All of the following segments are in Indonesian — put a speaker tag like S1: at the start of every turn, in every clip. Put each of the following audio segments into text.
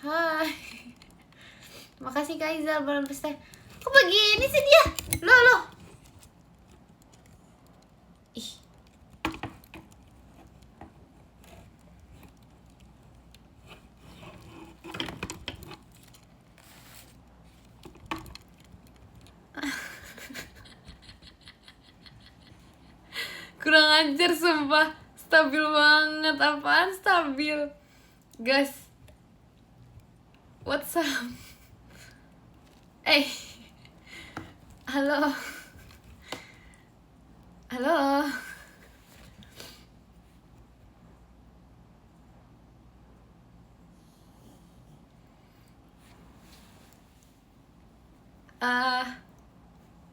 S1: Hai. Makasih Kak Izal bulan pesta. Kok begini sih dia? Loh. Ih. Kurang ajar sumpah. Stabil banget. Apaan stabil? Guys. What's up? Halo.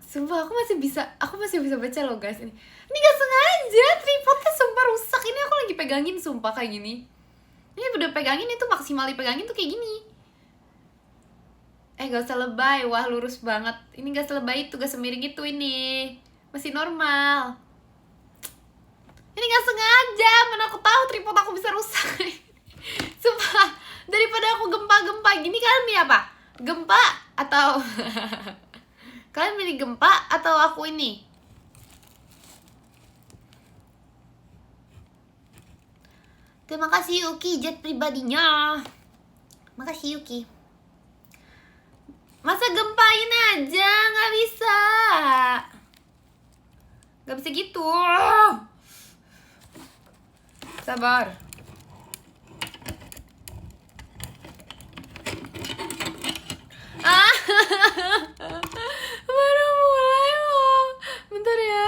S1: Sumpah aku masih bisa baca loh guys ini. Ini gak sengaja, tripodnya sumpah rusak. Ini aku lagi pegangin sumpah kayak gini. Ini udah pegangin itu maksimal dipegangin tuh kayak gini. Gak usah lebay, wah lurus banget. Ini gak selebay itu, gak semiring itu ini. Masih normal. Ini gak sengaja, mana aku tahu tripod aku bisa rusak. Sumpah, daripada aku gempa-gempa gini kalian milih apa? Gempa atau kalian milih gempa atau aku ini? Terima kasih Yuki jet pribadinya. Makasih Yuki. Masa gempain aja, nggak bisa. Nggak bisa gitu. Sabar. Baru mulai loh. Bentar ya.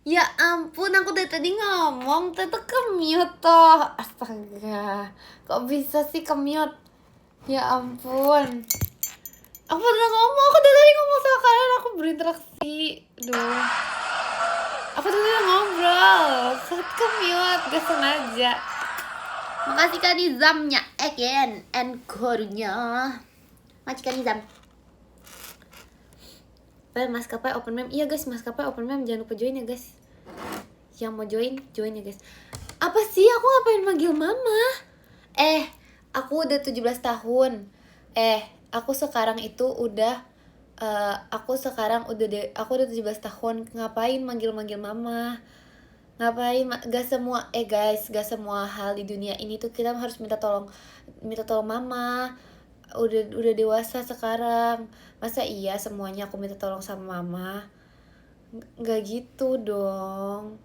S1: Ya ampun, aku dari tadi ngomong, tetep ke-mute toh. Astaga, kok bisa sih ke-mute? Ya ampun. Aku udah ngomong, aku dari tadi ngomong sama kalian, aku berinteraksi. Duh. Aku tuh udah ngobrol, ke-mute, gak sengaja. Makasih Kak Nizamnya, again, encore-nya. Makasih Kak Nizam. Maskapai open mem. Iya guys, maskapai open mem, jangan lupa join ya guys. Yang mau join ya guys. Apa sih, aku ngapain manggil mama? Aku udah 17 tahun. Aku sekarang itu udah aku udah 17 tahun. Ngapain manggil mama? Ngapain? Gak semua hal di dunia ini tuh kita harus minta tolong mama. Udah dewasa sekarang, masa iya semuanya aku minta tolong sama mama? Nggak gitu dong.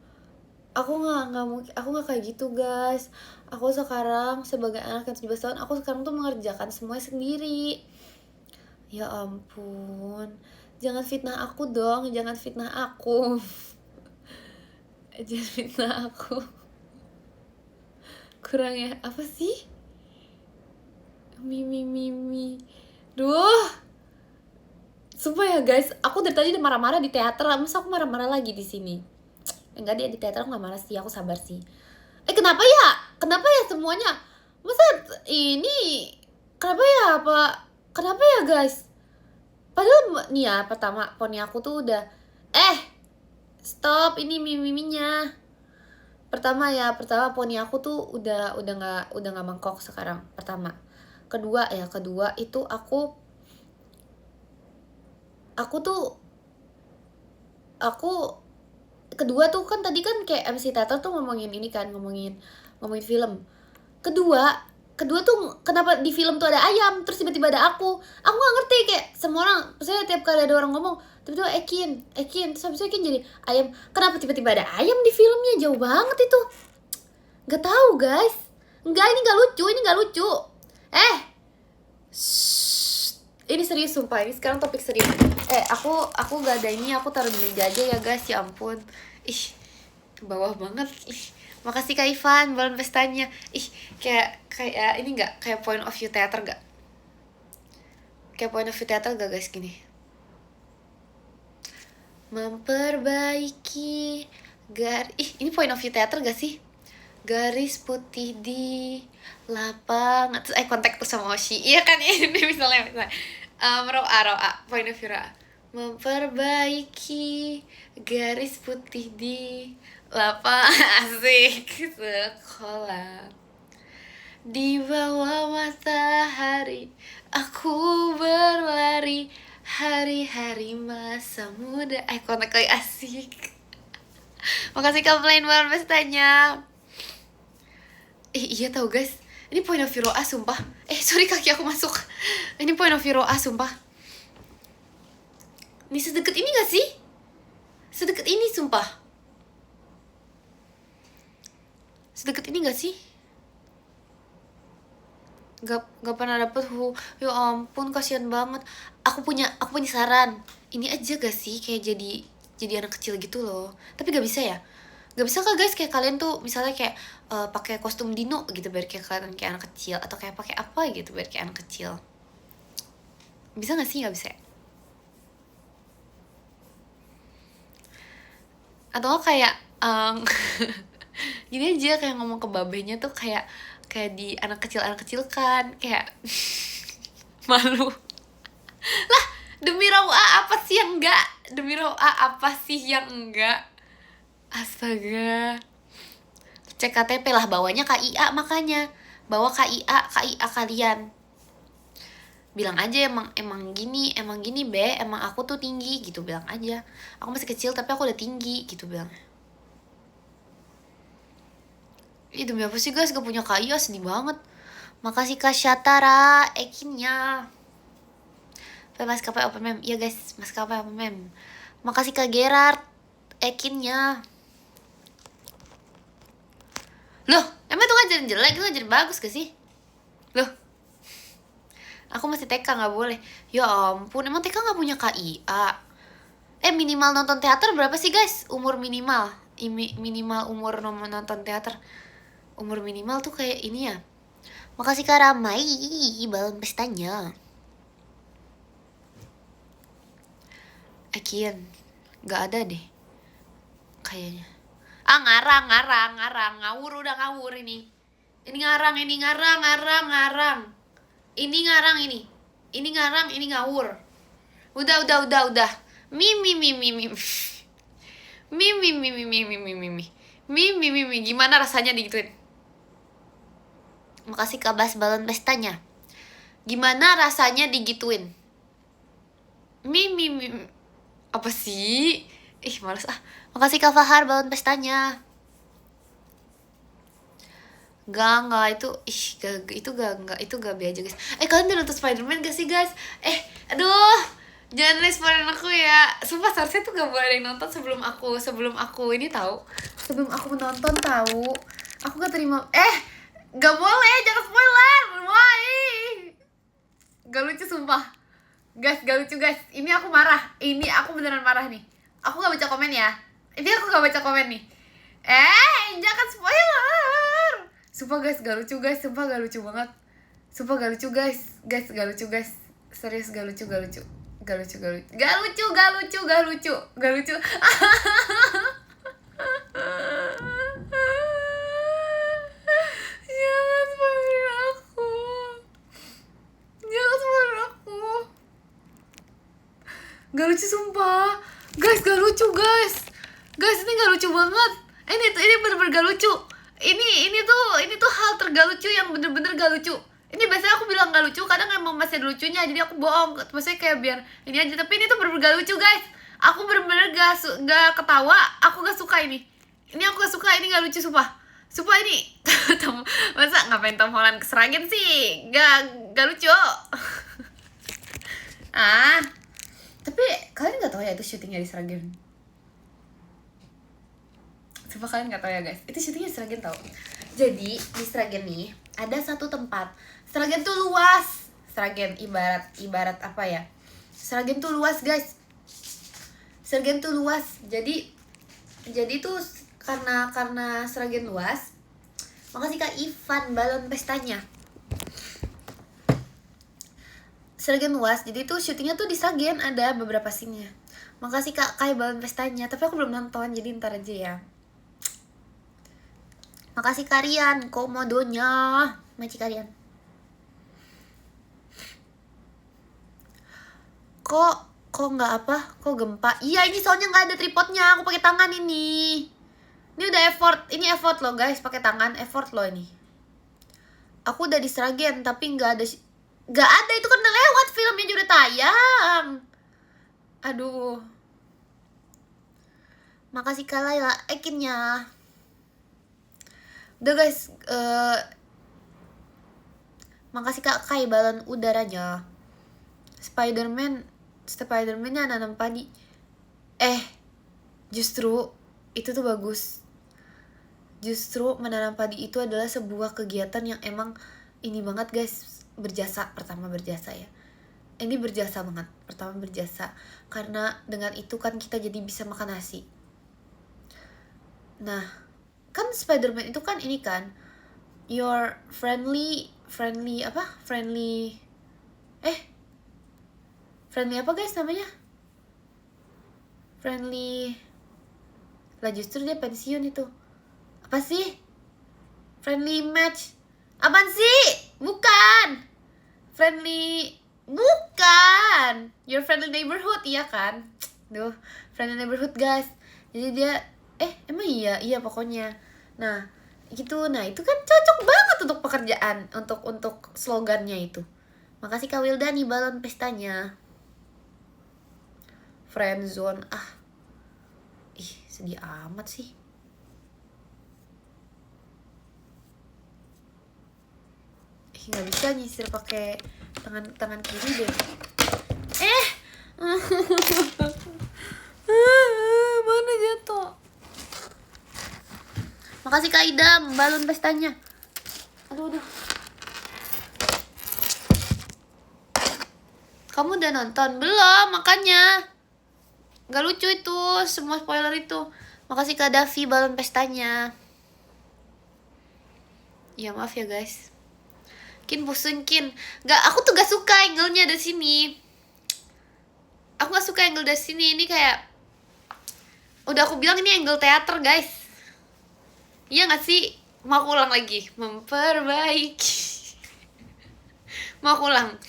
S1: Aku nggak kayak gitu guys. Aku sekarang sebagai anak yang 17 tahun, aku sekarang tuh mengerjakan semuanya sendiri. Ya ampun, Jangan fitnah aku dong, jangan fitnah aku. Jangan fitnah aku. Kurang ya, apa sih? Mimi. Duh. Sumpah ya guys, aku dari tadi udah marah-marah di teater, masa aku marah-marah lagi di sini? Enggak, dia di teater aku gak marah sih, aku sabar sih. Kenapa ya? Kenapa ya semuanya? Masa ini kenapa ya kenapa ya guys? Padahal nih ya, pertama poni aku tuh udah stop, ini miminya. Pertama poni aku tuh udah nggak mangkok sekarang. Pertama. Kedua itu kedua tuh kan tadi kan kayak MC teater tuh ngomongin ini kan, ngomongin film. Kedua tuh kenapa di film tuh ada ayam terus tiba-tiba ada aku nggak ngerti. Kayak semua orang, saya tiap kali ada orang ngomong tiba-tiba Ekin terus habis itu Ekin jadi ayam. Kenapa tiba-tiba ada ayam di filmnya? Jauh banget itu. Nggak tahu guys. Ini nggak lucu. Ini serius sumpah, ini sekarang topik serius. Aku gak ada ini, aku taruh di meja aja ya guys, ya ampun. Bawah banget. Makasih Kak Ivan, balon pestanya. Kayak ini gak? Kayak point of view teater gak? Kayak point of view teater gak guys gini? Memperbaiki ini point of view teater gak sih? Garis putih di lapangan. Terus kontak tuh sama Oshi. Iya kan ini misalnya. Roa, point of view Roa. Memperbaiki garis putih di lapangan asik sekolah. Di bawah matahari aku berlari, hari-hari masa muda. Kontak kayak asik. Makasih komplain balon pestanya. Iya tau guys, ini point of view Roa sumpah. Sorry kaki aku masuk. Ini point of view Roa sumpah. Ini sedekat ini gak sih? Sedekat ini sumpah. Sedekat ini gak sih? Gak pernah dapet ya ampun, kasihan banget. Aku punya saran. Ini aja gak sih kayak jadi anak kecil gitu loh. Tapi gak bisa ya? Gak bisa kah guys, kayak kalian tuh misalnya kayak pakai kostum dino gitu biar kayak kalian kayak anak kecil, atau kayak pakai apa gitu biar kayak anak kecil. Bisa gak sih? Gak bisa ya? Atau kayak gini aja, kayak ngomong ke babenya tuh kayak di anak kecil kan, kayak malu lah. Demi Roa apa sih yang enggak? Astaga. Cek KTP lah, bawanya KIA, makanya bawa KIA kalian. Bilang aja emang gini be, emang aku tuh tinggi gitu, bilang aja. Aku masih kecil tapi aku udah tinggi gitu, bilang. Demi apa sih guys, gak punya KIA, sedih banget. Makasih Kak Syatara Ekinnya. Maskapai Open Mem. Iya guys, Maskapai Open Mem. Makasih Kak Gerard Ekinnya. Loh, emang itu ngajarin jelek, itu ngajarin bagus gak sih? Loh, aku masih TK gak boleh. Ya ampun, emang TK gak punya KIA? Minimal nonton teater berapa sih guys? Umur minimal minimal umur nonton teater. Umur minimal tuh kayak ini ya. Makasih Kak Ramai balon pestanya. Akian gak ada deh kayaknya. Ngarang udah ngawur ini ngarang ini ngawur. Udah mimi gimana rasanya digituin? Makasih Kabas balon pestanya. Gimana rasanya digituin? Mimi apa sih? Males ah. Makasih Kak Fahar balon pestanya. Enggak itu gak be aja guys. Kalian udah nonton Spider-Man gak sih guys? Aduh, jangan responin aku ya. Sumpah seharusnya tuh gak boleh yang nonton sebelum aku ini tahu. Sebelum aku menonton tahu. Aku gak terima. Gak boleh, jangan spoiler. Why? Gak lucu sumpah. Guys, gak lucu guys. Ini aku marah. Ini aku beneran marah nih. Aku gak baca komen ya. Ini aku gak baca komen nih. Jangan spoiler. Sumpah guys, gak lucu guys. Sumpah gak lucu banget. Sumpah gak lucu guys. Guys, gak lucu guys. Serius gak lucu, gak lucu. Gak lucu, gak lucu. Gak lucu, gak lucu, gak lucu. Gak lucu. Jangan spoiler aku. Jangan spoiler aku. Gak lucu sumpah. Guys, gak lucu guys. Guys, ini gak lucu banget. Ini bener-bener gak lucu. Ini tuh hal tergak lucu yang bener-bener gak lucu. Ini biasanya aku bilang gak lucu, kadang emang masih ada lucunya, jadi aku bohong. Maksudnya kayak biar ini aja, tapi ini tuh bener-bener gak lucu guys. Aku bener-bener gak ketawa. Aku gak suka ini. Ini aku gak suka, ini gak lucu sumpah. Sumpah ini. Masa ngapain Tom Holland keseragin sih? Gak lucu. Tapi kalian gak tahu ya itu syutingnya di Sragen. Sumpah kalian gak tahu ya guys, itu syutingnya di Sragen tau. Jadi di Sragen nih ada satu tempat. Sragen tuh luas. Sragen ibarat apa ya, Sragen tuh luas guys. Sragen tuh luas. Jadi tuh karena Sragen luas, makasih Kak Ivan balon pestanya. Sragen luas, jadi tuh syutingnya tuh di Sragen, ada beberapa scene-nya. Makasih Kak Kai balon pestanya, tapi aku belum nonton, jadi ntar aja ya. Makasih Karian, komodonya. Maci Karian. Kok nggak apa? Kok gempa? Iya, ini soalnya nggak ada tripodnya, aku pakai tangan ini. Ini udah effort loh guys, pakai tangan, effort loh ini. Aku udah di Sragen, tapi nggak ada itu kan udah lewat, filmnya juga udah tayang. Aduh. Makasih Kak Laila ekinnya. Udah guys, makasih Kak Kai balon udaranya. Spiderman-nya nanam padi. Justru itu tuh bagus. Justru menanam padi itu adalah sebuah kegiatan yang emang ini banget guys, berjasa. Pertama berjasa ya. Ini berjasa banget. Pertama berjasa karena dengan itu kan kita jadi bisa makan nasi. Nah, kan Spiderman itu kan ini kan your friendly apa apa guys namanya, friendly lah, justru dia pensiun itu. Apa sih friendly match, apaan sih? Bukan friendly, bukan your friendly neighborhood, iya kan? Duh, friendly neighborhood guys. Jadi dia emang iya pokoknya. Nah itu kan cocok banget untuk pekerjaan, untuk slogannya itu. Makasih Kak Wildani balon pestanya. Friendzone, sedih amat sih. Nggak bisa nyisir pakai tangan kiri deh. Mana jatuh? Makasih Kak Idam balon pestanya. Aduh. Kamu udah nonton? Belum, makanya gak lucu itu, semua spoiler itu. Makasih Kak Davi balon pestanya. Ya maaf ya guys. Kin pusing Kin. Aku tuh gak suka angle-nya dari sini. Aku gak suka angle dari sini. Ini kayak udah aku bilang ini angle teater guys. Iya gak sih? Mau aku ulang lagi. Memperbaiki. Mau aku ulang.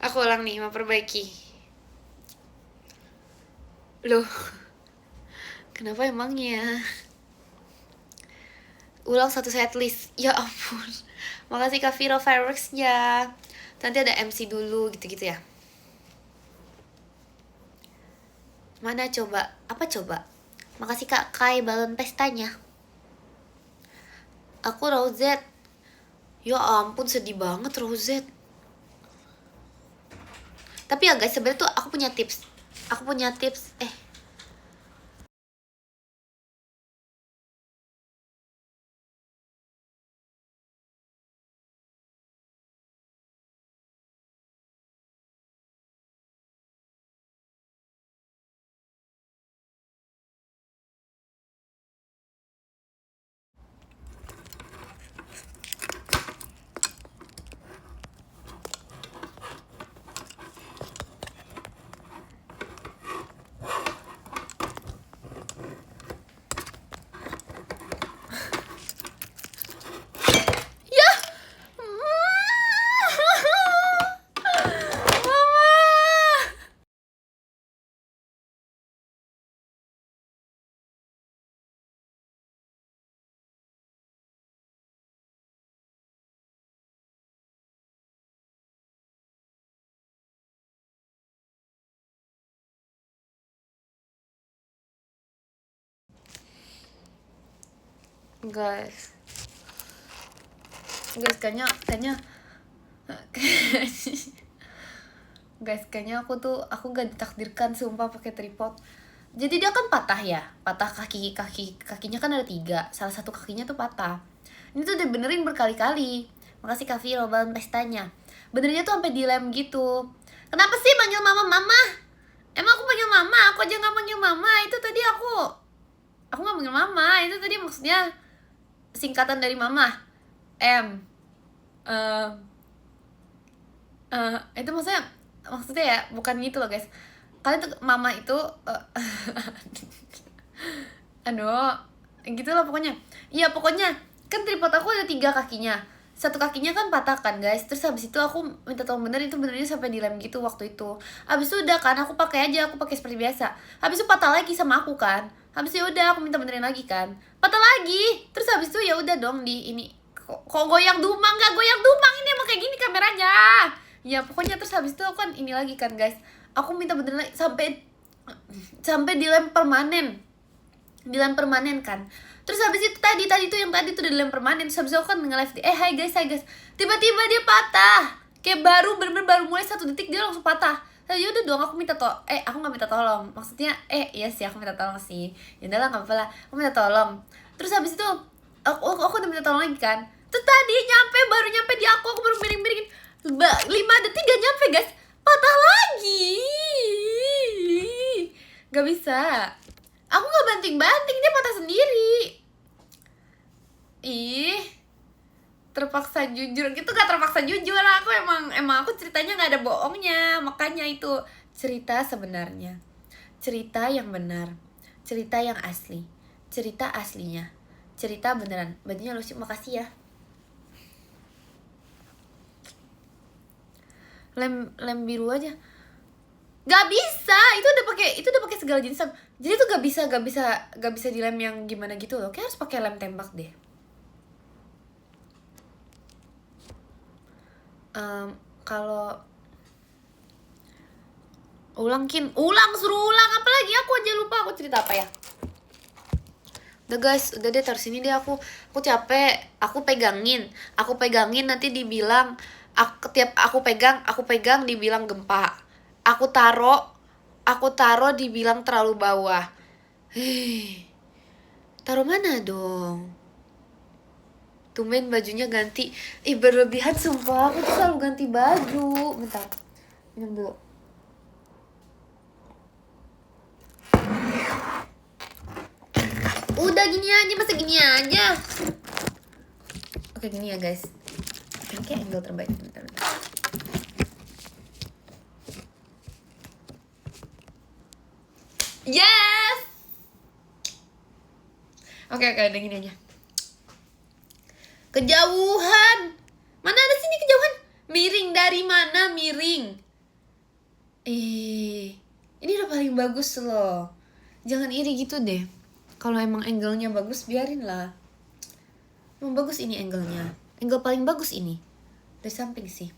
S1: Aku ulang nih, memperbaiki. Loh, kenapa emangnya? Ulang satu setlist. Ya ampun. Makasih Kak Viro Fireworks-nya. Nanti ada MC dulu gitu-gitu ya. Mana coba? Apa coba? Makasih Kak Kai balon pestanya. Aku Rosette. Ya ampun, sedih banget Rosette. Tapi ya guys, sebenarnya tuh aku punya tips. Guys, kayaknya guys, kayaknya aku gak ditakdirkan sumpah pakai tripod. Jadi dia kan patah ya, patah kakinya kan ada 3, salah satu kakinya tuh patah. Ini tuh udah benerin berkali-kali. Makasih Kak Viro balon pestanya. Benernya tuh sampai dilem gitu. Kenapa sih manggil mama? Emang aku panggil mama? Aku aja nggak panggil mama. Itu tadi aku nggak panggil mama. Itu tadi maksudnya singkatan dari mama. Itu maksudnya ya bukan gitu loh guys. Kalian tuh mama itu aduh gitu loh pokoknya. Iya pokoknya kan tripod aku ada 3 kakinya, satu kakinya kan patah kan guys. Terus habis itu aku minta tolong bener, itu benernya sampai dilem gitu waktu itu. Habis itu udah kan aku pakai seperti biasa. Habis itu patah lagi sama aku kan. Habis itu udah aku minta benerin lagi kan, patah lagi. Terus habis itu ya udah dong di ini kok goyang dumang, nggak goyang dumang, ini emang kayak gini kameranya. Ya pokoknya terus habis itu aku kan ini lagi kan guys, aku minta benerin lagi sampai dilem permanen kan. Terus habis itu tadi tuh udah dilem permanen. Terus habis itu aku kan nge-live di hai guys, tiba-tiba dia patah kayak bener-bener baru mulai 1 detik dia langsung patah. Ya udah dong aku aku nggak minta tolong, maksudnya iya sih aku minta tolong sih, ya udahlah nggak apa-apa lah aku minta tolong. Terus habis itu aku udah minta tolong lagi kan. Terus tadi baru nyampe di aku baru miring-miringin 5 detik gak nyampe guys, patah lagi. Gak bisa, aku nggak banting-banting, dia patah sendiri. Ih, terpaksa jujur gitu. Gak terpaksa jujur, aku emang aku ceritanya nggak ada bohongnya. Makanya itu cerita sebenarnya, cerita yang benar, cerita yang asli, cerita aslinya, cerita beneran. Bajunya lucu, makasih ya. Lem biru aja gak bisa, itu udah pakai segala jenis. Jadi tuh gak bisa dilem yang gimana gitu loh, kayak harus pakai lem tembak deh. Kalau suruh ulang apalagi, aku aja lupa aku cerita apa ya. Udah guys, udah deh taruh sini deh, aku capek. Aku pegangin nanti dibilang tiap aku pegang dibilang gempa. Aku taruh dibilang terlalu bawah. Taruh mana dong? Tumben bajunya ganti. Berlebihan sumpah, aku tuh selalu ganti baju. Bentar, minum dulu. Udah gini aja, masa gini aja. Oke gini ya guys, ini kayak angle terbaik. Bentar. Yes. Oke, udah gini aja. Kejauhan. Mana ada sini kejauhan? Miring dari mana miring? Ini udah paling bagus loh. Jangan iri gitu deh. Kalau emang angle-nya bagus, biarin lah. Emang bagus ini angle-nya. Angle paling bagus ini. Dari samping sih.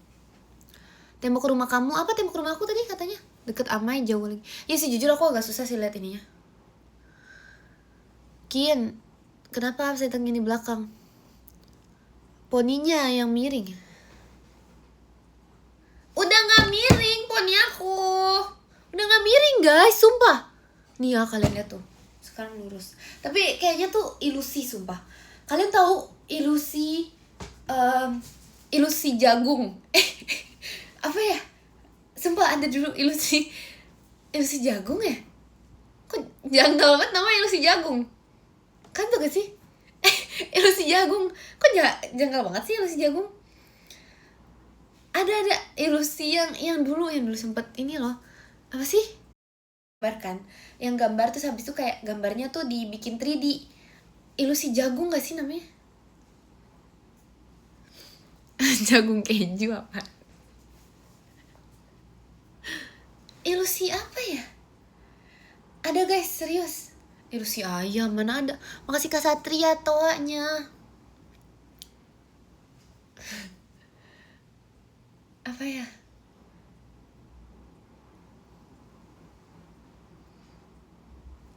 S1: Tembok rumah kamu, apa tembok rumah aku tadi katanya? Deket Amai, jauh lagi. Ya sih jujur aku agak susah sih lihat ininya. Kian, kenapa saya tengah di belakang? Poninya yang miring. Udah gak miring poni aku. Udah gak miring guys, sumpah. Nih ya kalian lihat tuh, sekarang lurus. Tapi kayaknya tuh ilusi sumpah. Kalian tahu ilusi jagung? Apa ya? Sumpah ada dulu ilusi jagung ya? Kok janggal banget nama ilusi jagung? Kan tuh gak sih? Ilusi jagung. Kok janggal banget sih ilusi jagung? Ada ilusi yang dulu sempet ini loh. Apa sih? Gambar kan? Yang gambar terus habis itu kayak gambarnya tuh dibikin 3D. Ilusi jagung gak sih namanya? Jagung keju apa? Ilusi apa ya? Ada guys, serius. Ilusi ayam mana ada. Makasih Kak Satria toanya. Apa ya?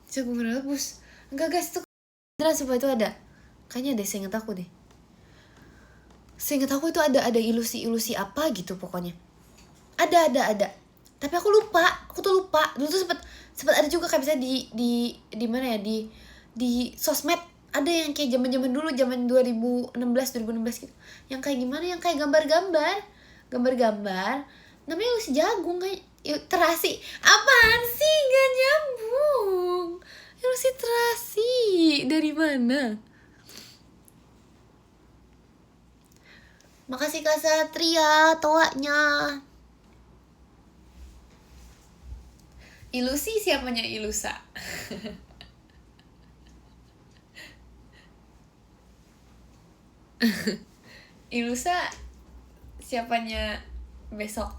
S1: Jagung rebus. Enggak guys, itu beneran sumpah itu ada. Kayaknya deh, seinget aku deh. Seinget aku itu ada ilusi apa gitu pokoknya. Ada. Tapi aku lupa. Dulu tuh sempet ada juga kayak misalnya di mana ya, di sosmed ada yang kayak zaman dulu, zaman 2016 gitu. Yang kayak gimana, yang kayak gambar-gambar namanya ilusi jagung kayak terasi. Apaan sih, gak nyambung. Ilusi terasi dari mana? Makasih Kak Satria toanya. Ilusi siapanya ilusa? Ilusa siapanya besok?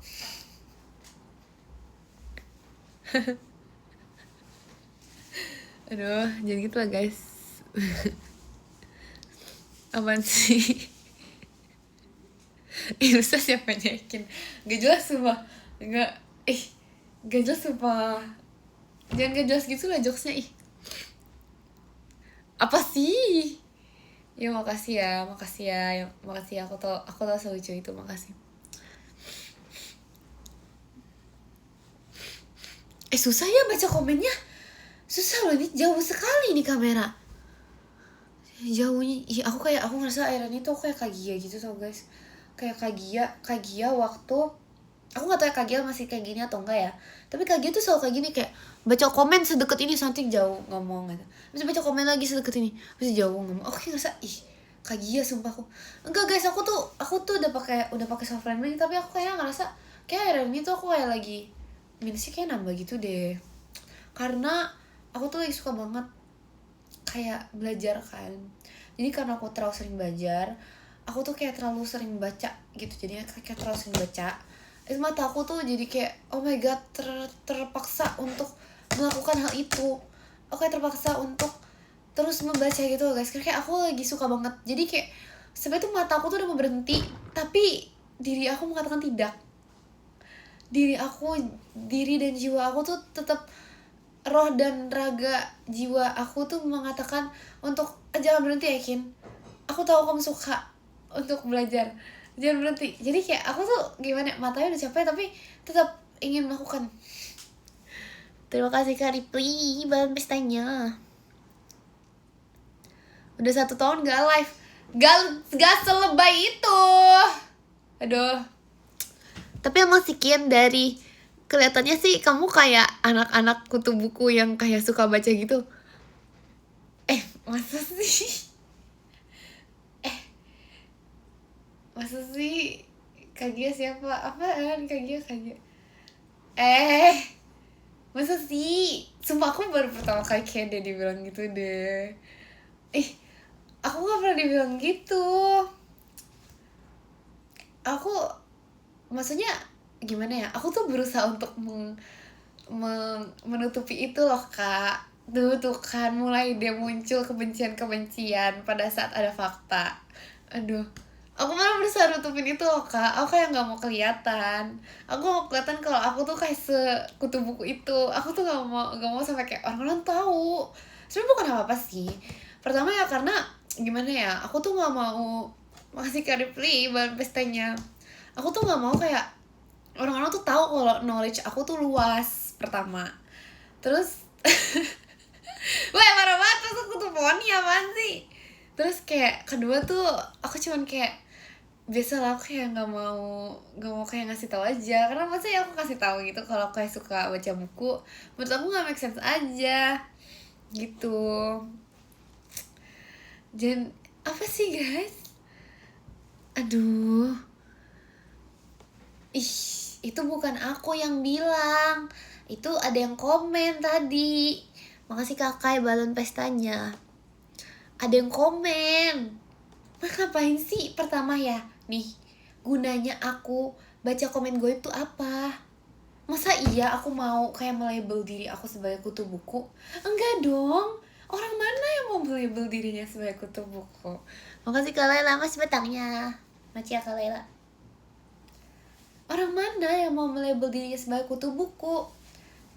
S1: Aduh, jangan gitu lah guys. Apaan sih? Ilusa siapanya Ekin? Gak jelas sumpah. Gak jelas sumpah. Jangan gak jelas gitu lah jokesnya ih. Apa sih? Ya makasih ya. Aku tau selucu itu, makasih. Susah ya baca komennya. Susah loh, ini jauh sekali nih kamera. Jauhnya, aku ngerasa airan itu aku kayak Kagia gitu tau guys. Kayak Kagia waktu, aku gak tau ya Kagia masih kayak gini atau enggak ya. Tapi Kagia tuh selalu kayak gini, kayak baca komen sedekat ini sampai jauh ngomong gitu. Terus baca komen lagi sedekat ini, terus jauh ngomong. Aku ngerasa Kagia sumpah aku. Enggak guys, aku tuh udah pakai soft lagi, tapi aku kayak ngerasa kayak airan itu aku kayak lagi minusnya kayak nambah gitu deh. Karena aku tuh lagi suka banget kayak belajar kan. Jadi karena aku terlalu sering belajar, aku tuh kayak terlalu sering baca gitu. Jadinya kayak terlalu sering baca, itu mata aku tuh jadi kayak oh my god, terpaksa untuk melakukan hal itu. Aku kayak terpaksa untuk terus membaca gitu guys. Kayak aku lagi suka banget. Jadi kayak sebenarnya tuh mata aku tuh udah mau berhenti, tapi diri aku mengatakan tidak. Diri dan jiwa aku tuh tetap, roh dan raga jiwa aku tuh mengatakan untuk jangan berhenti Ekin. Aku tahu kamu suka untuk belajar, jangan berhenti. Jadi kayak aku tuh gimana, matanya udah capek tapi tetap ingin melakukan. Terima kasih Kak Ripli bahan pestanya. Udah 1 tahun gak live. Gak selebay itu. Aduh. Tapi emang sekian dari kelihatannya sih kamu kayak anak-anak kutu buku yang kayak suka baca gitu. Masa sih? Masa sih? Kagia siapa? Apaan Kagia? Masa sih? Sumpah aku baru pertama kali kayak dia dibilang gitu deh. Aku gak pernah dibilang gitu. Aku maksudnya gimana ya, aku tuh berusaha untuk menutupi itu loh Kak. Tuh kan mulai dia muncul kebencian pada saat ada fakta. Aduh, aku malah berusaha nutupin itu loh Kak. Aku kayak gak mau kelihatan. Aku mau kelihatan kalau aku tuh kayak sekutu buku itu. Aku tuh gak mau sampai kayak orang-orang tahu. Sebenarnya bukan apa-apa sih. Pertama ya karena gimana ya, aku tuh gak mau masih Ripli bahan pestanya. Aku tuh gak mau kayak orang-orang tuh tahu kalau knowledge aku tuh luas, pertama. Terus wah parah banget, terus aku tuh poni apaan sih. Terus kayak kedua tuh aku cuman kayak biasalah, aku kayak gak mau kayak ngasih tahu aja. Karena maksudnya aku kasih tahu gitu kalau kayak suka baca buku, menurut aku gak make sense aja gitu. Dan apa sih guys, aduh, itu bukan aku yang bilang, itu ada yang komen tadi. Makasih kakak balon pestanya. Ada yang komen. Mas ngapain sih? Pertama ya, nih, gunanya aku baca komen gue itu apa? Masa iya aku mau kayak melabel diri aku sebagai kutu buku? Enggak dong. Orang mana yang mau melabel dirinya sebagai kutu buku? Makasih Kak Laila, mas betangnya. Makasih ya Kak Laila. Orang mana yang mau melabel dirinya sebagai kutu buku?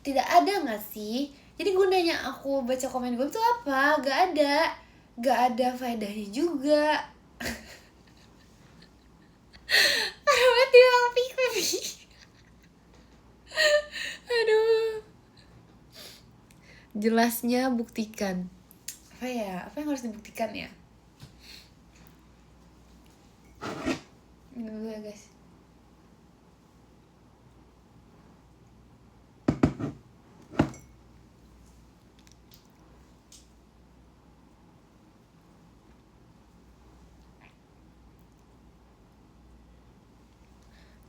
S1: Tidak ada gak sih? Jadi gunanya aku baca komen gue itu apa? Gak ada. gak ada faedahnya juga. Arwah tiba pipi. Aduh. Jelasnya buktikan. Apa yang harus dibuktikan ya? Minum dulu ya guys.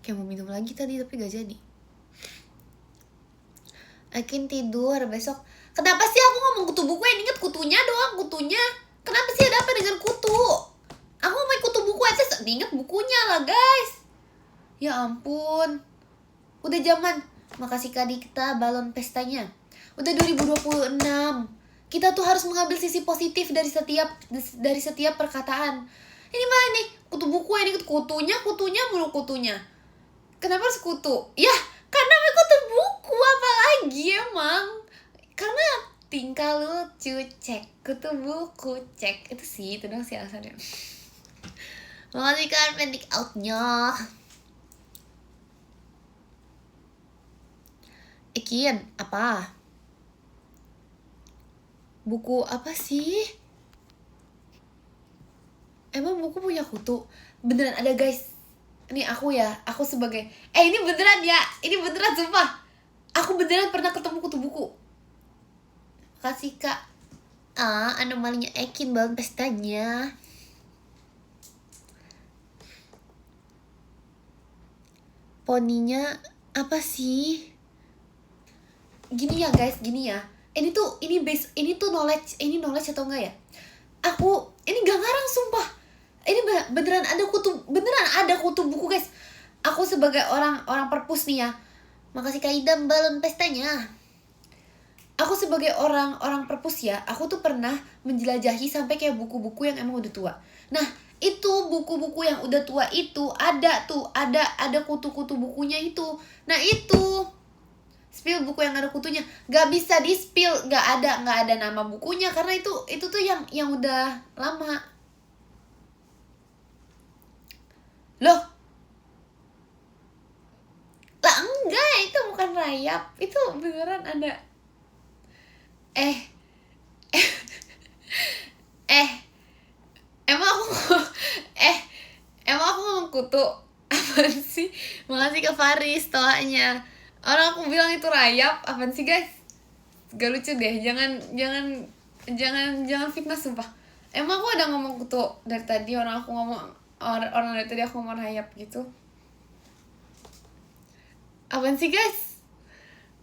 S1: Kayak mau minum lagi tadi tapi gak jadi. Akin tidur besok. Kenapa sih aku ngomong kutu buku yang inget kutunya doang, kutunya. Kenapa sih ada apa dengan kutu? Aku ngomong kutu buku aja, inget bukunya lah guys. Ya ampun. Udah zaman. Makasih Kak Dikta balon pestanya. Udah 2026. Kita tuh harus mengambil sisi positif dari setiap perkataan. Ini mana nih? Kutu buku yang inget kutunya mulu kutunya. Kenapa harus kutu? Ya, karena kutu buku apa lagi emang? Karena tingkah lucu, cek kutu buku, cek. Itu dong sih alasannya. Makasih kan pendek outnya. Ikin, apa? Buku apa sih? Emang buku punya kutu? Beneran ada guys. Ini aku sebagai ini beneran ya, ini beneran sumpah. Aku beneran pernah ketemu kutu buku. Makasih Kak. Anomalinya Ekin balon pestanya. Poninya apa sih? Gini ya guys, gini ya. Ini tuh knowledge atau enggak ya? Aku ini gak ngarang sumpah. Ini beneran ada kutu buku guys. Aku sebagai orang perpus nih ya. Makasih Kak Idam balon pestanya. Aku sebagai orang perpus ya, aku tuh pernah menjelajahi sampai kayak buku-buku yang emang udah tua. Nah, itu buku-buku yang udah tua itu ada kutu-kutu bukunya itu. Nah, itu spill buku yang ada kutunya gak bisa di spill, gak ada nama bukunya karena itu tuh yang udah lama. Loh lah enggak, itu bukan rayap, itu beneran ada. Emang aku ngomong kutu apaan sih? Makasih ke Faris toanya. Orang aku bilang itu rayap, apaan sih guys? Gak lucu deh, jangan fitnah sumpah. Emang aku udah ngomong kutu dari tadi, orang dari tadi aku ngomong rayap gitu. Apaan sih guys?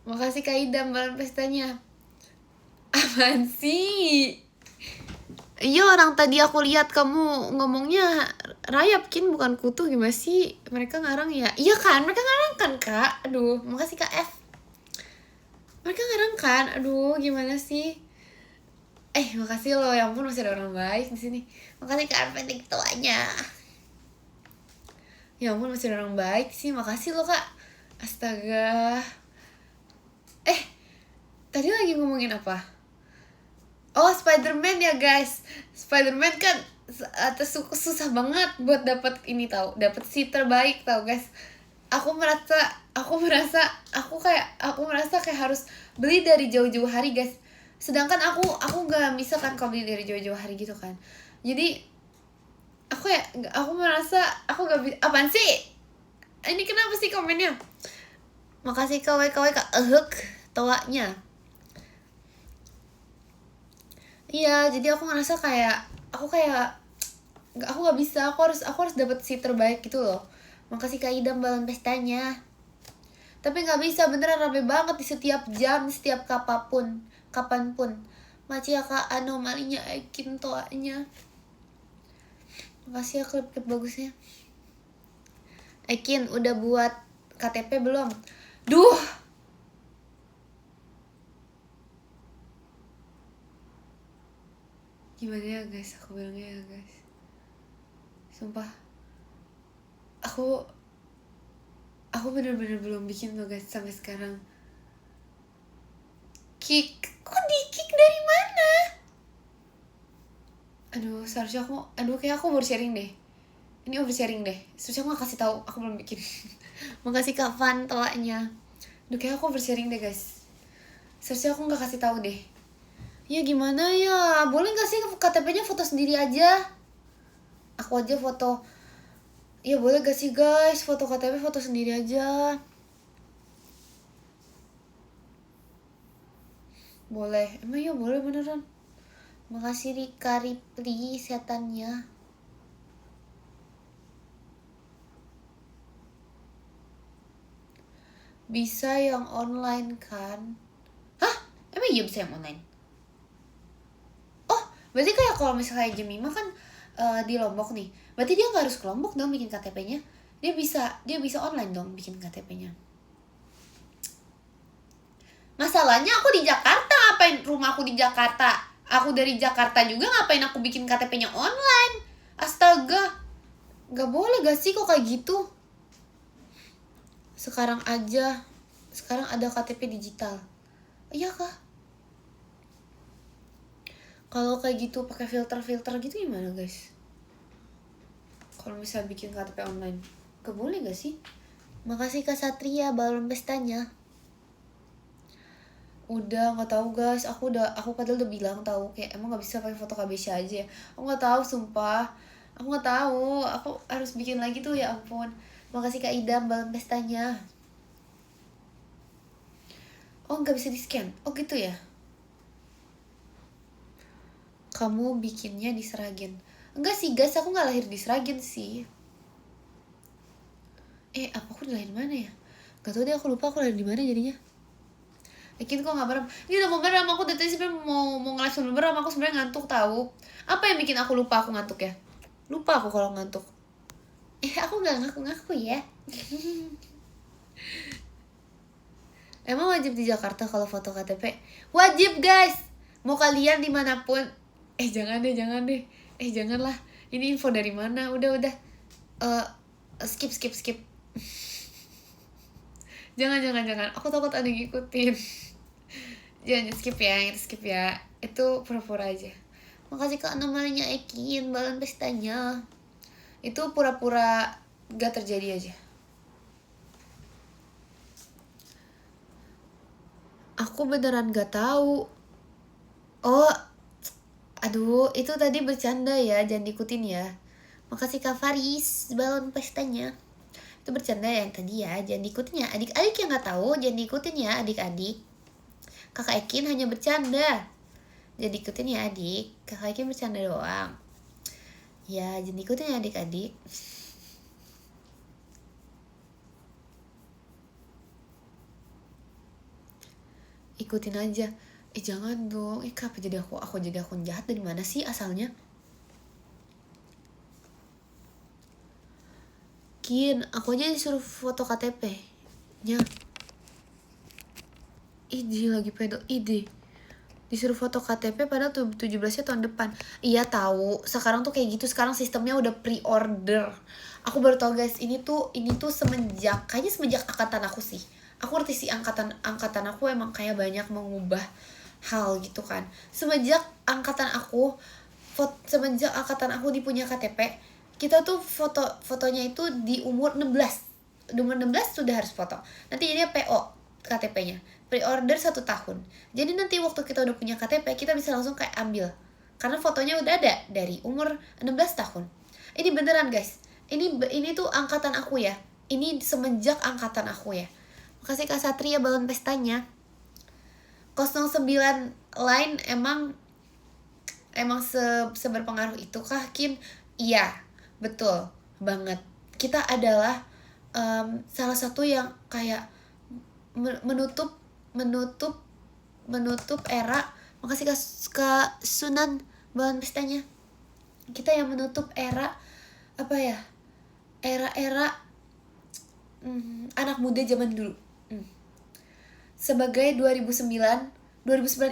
S1: Makasih Kak Idam balon pestanya. Apaan sih? Iya, orang tadi aku lihat kamu ngomongnya rayap Kin, bukan kutu. Gimana sih? Mereka ngarang ya? Iya kan? Mereka ngarang kan Kak? Aduh, makasih Kak F. Mereka ngarang kan? Aduh, gimana sih? Makasih loh, ya ampun masih ada orang baik di sini. Makasih Kak pendek tuanya. Ya ampun masih ada orang baik sih, makasih loh Kak. Astaga. Tadi lagi ngomongin apa? Oh, Spider-Man ya guys. Spider-Man kan susah banget buat dapat ini tahu, dapat si terbaik tahu guys. Aku merasa kayak harus beli dari jauh-jauh hari guys. Sedangkan aku nggak bisa kan kalau beli dari jauh-jauh hari gitu kan. Jadi aku merasa aku nggak bisa. Apaan sih? Ini kenapa sih komennya? Makasih KWK tawanya. Iya, jadi aku ngerasa kayak aku nggak bisa, aku harus dapat si terbaik gitu loh. Makasih Kak Idam balon pestanya. Tapi nggak bisa, beneran rame banget di setiap jam, setiap kapanpun. Maci ya Kak, anomalinya Ekin toanya. Makasih ya klip bagusnya. Ekin udah buat KTP belum? Duh. Gimana ya guys, aku bilangnya ya guys, sumpah aku bener-bener belum bikin tuh guys sampai sekarang. Kick? Kok di kick dari mana? Kayak aku oversharing deh. Ini oversharing deh. Seharusnya aku gak kasih tahu, aku belum bikin. Makasih Kak Van toanya. Kayak aku oversharing deh guys. Seharusnya aku gak kasih tahu deh. Ya gimana ya? Boleh gak sih KTP-nya foto sendiri aja? Aku aja foto. Ya boleh gak sih guys? Foto KTP foto sendiri aja. Boleh. Emang ya boleh beneran. Makasih Rika Ripli setannya. Bisa yang online kan? Hah? Emang iya bisa yang online? Oh, berarti kayak kalau misalnya Jemima kan di Lombok nih. Berarti dia gak harus ke Lombok dong bikin KTP-nya. Dia bisa online dong bikin KTP-nya. Masalahnya aku di Jakarta, ngapain rumah aku di Jakarta? Aku dari Jakarta juga, ngapain aku bikin KTP-nya online? Astaga. Gak boleh gak sih kok kayak gitu? Sekarang ada KTP digital. Iya kah? Kalau kayak gitu pakai filter gitu gimana guys? Kalau misal bikin KTP online, gak boleh gak sih? Makasih Kak Satria balon pestanya. Udah nggak tahu guys, aku padahal udah bilang tahu kayak emang nggak bisa pakai foto KBC aja. Aku nggak tahu sumpah, aku nggak tahu, aku harus bikin lagi tuh ya ampun. Makasih Kak Idam balon pestanya. Oh nggak bisa di scan, oh gitu ya? Kamu bikinnya di Seragen? Enggak sih guys, aku nggak lahir di Seragen sih. Apa aku lahir mana ya? Gak tau deh, aku lupa aku lahir di mana jadinya. Yakin kok nggak merem. Ini udah mau merem, aku dari tadi sebenarnya mau nge-live sambil merem. Aku sebenarnya ngantuk tahu. Apa yang bikin aku lupa aku ngantuk ya? Lupa aku kalau ngantuk. Aku nggak ngaku-ngaku ya. Emang wajib di Jakarta kalau foto KTP? Wajib guys. Mau kalian dimanapun. Jangan deh. Janganlah. Ini info dari mana? Udah. Skip. Jangan. Aku takut ada yang ngikutin. Jangan skip ya. Itu pura-pura aja. Makasih Kak namanya Ekin balon pestanya. Itu pura-pura gak terjadi aja. Aku beneran gak tahu. Oh, aduh, itu tadi bercanda ya, jangan diikutin ya. Makasih Kak Faris balon pestanya. Itu bercanda yang tadi ya, jangan diikutin ya. Adik-adik yang gak tahu, jangan diikutin ya adik-adik. Kakak Ekin hanya bercanda. Jangan diikutin ya adik. Kakak Ekin bercanda doang. Ya, jangan diikutin ya adik-adik. Ikutin aja. Jangan dong. Kenapa jadi aku jadi akun jahat dari mana sih asalnya? Kin, aku aja disuruh foto KTP-nya. Lagi pedo. Disuruh foto KTP padahal 17-nya tahun depan. Iya tahu. Sekarang tuh kayak gitu. Sekarang sistemnya udah pre-order. Aku baru tau guys. Ini tuh semenjak angkatan aku sih. Aku ngerti sih angkatan aku emang kayak banyak mengubah hal gitu kan. Semenjak angkatan aku dipunya KTP, kita tuh fotonya itu di umur 16. Di umur 16 sudah harus foto. Nanti jadinya PO KTP-nya. Pre-order 1 tahun. Jadi nanti waktu kita udah punya KTP, kita bisa langsung kayak ambil. Karena fotonya udah ada dari umur 16 tahun. Ini beneran guys. Ini tuh angkatan aku ya. Ini semenjak angkatan aku ya. Makasih Kak Satria balon pestanya. 09 line emang seberpengaruh itu kah Kin? Iya, betul banget. Kita adalah salah satu yang kayak menutup era. Makasih Kak Sunan balon pestanya. Kita yang menutup era apa ya? Era anak muda zaman dulu. Sebagai 2009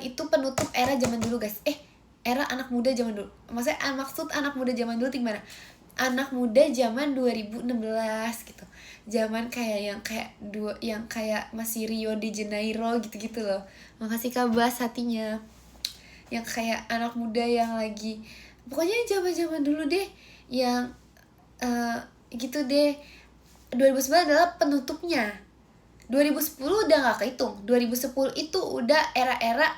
S1: itu penutup era zaman dulu guys. Era anak muda zaman dulu. Maksud anak muda zaman dulu gimana? Anak muda zaman 2016 gitu. Zaman kayak yang kayak masih Rio de Janeiro gitu-gitu loh. Makasih Kak Bas hatinya. Yang kayak anak muda yang lagi Pokoknya zaman dulu deh yang gitu deh. 2009 adalah penutupnya. 2010 udah gak kehitung. 2010 itu udah era-era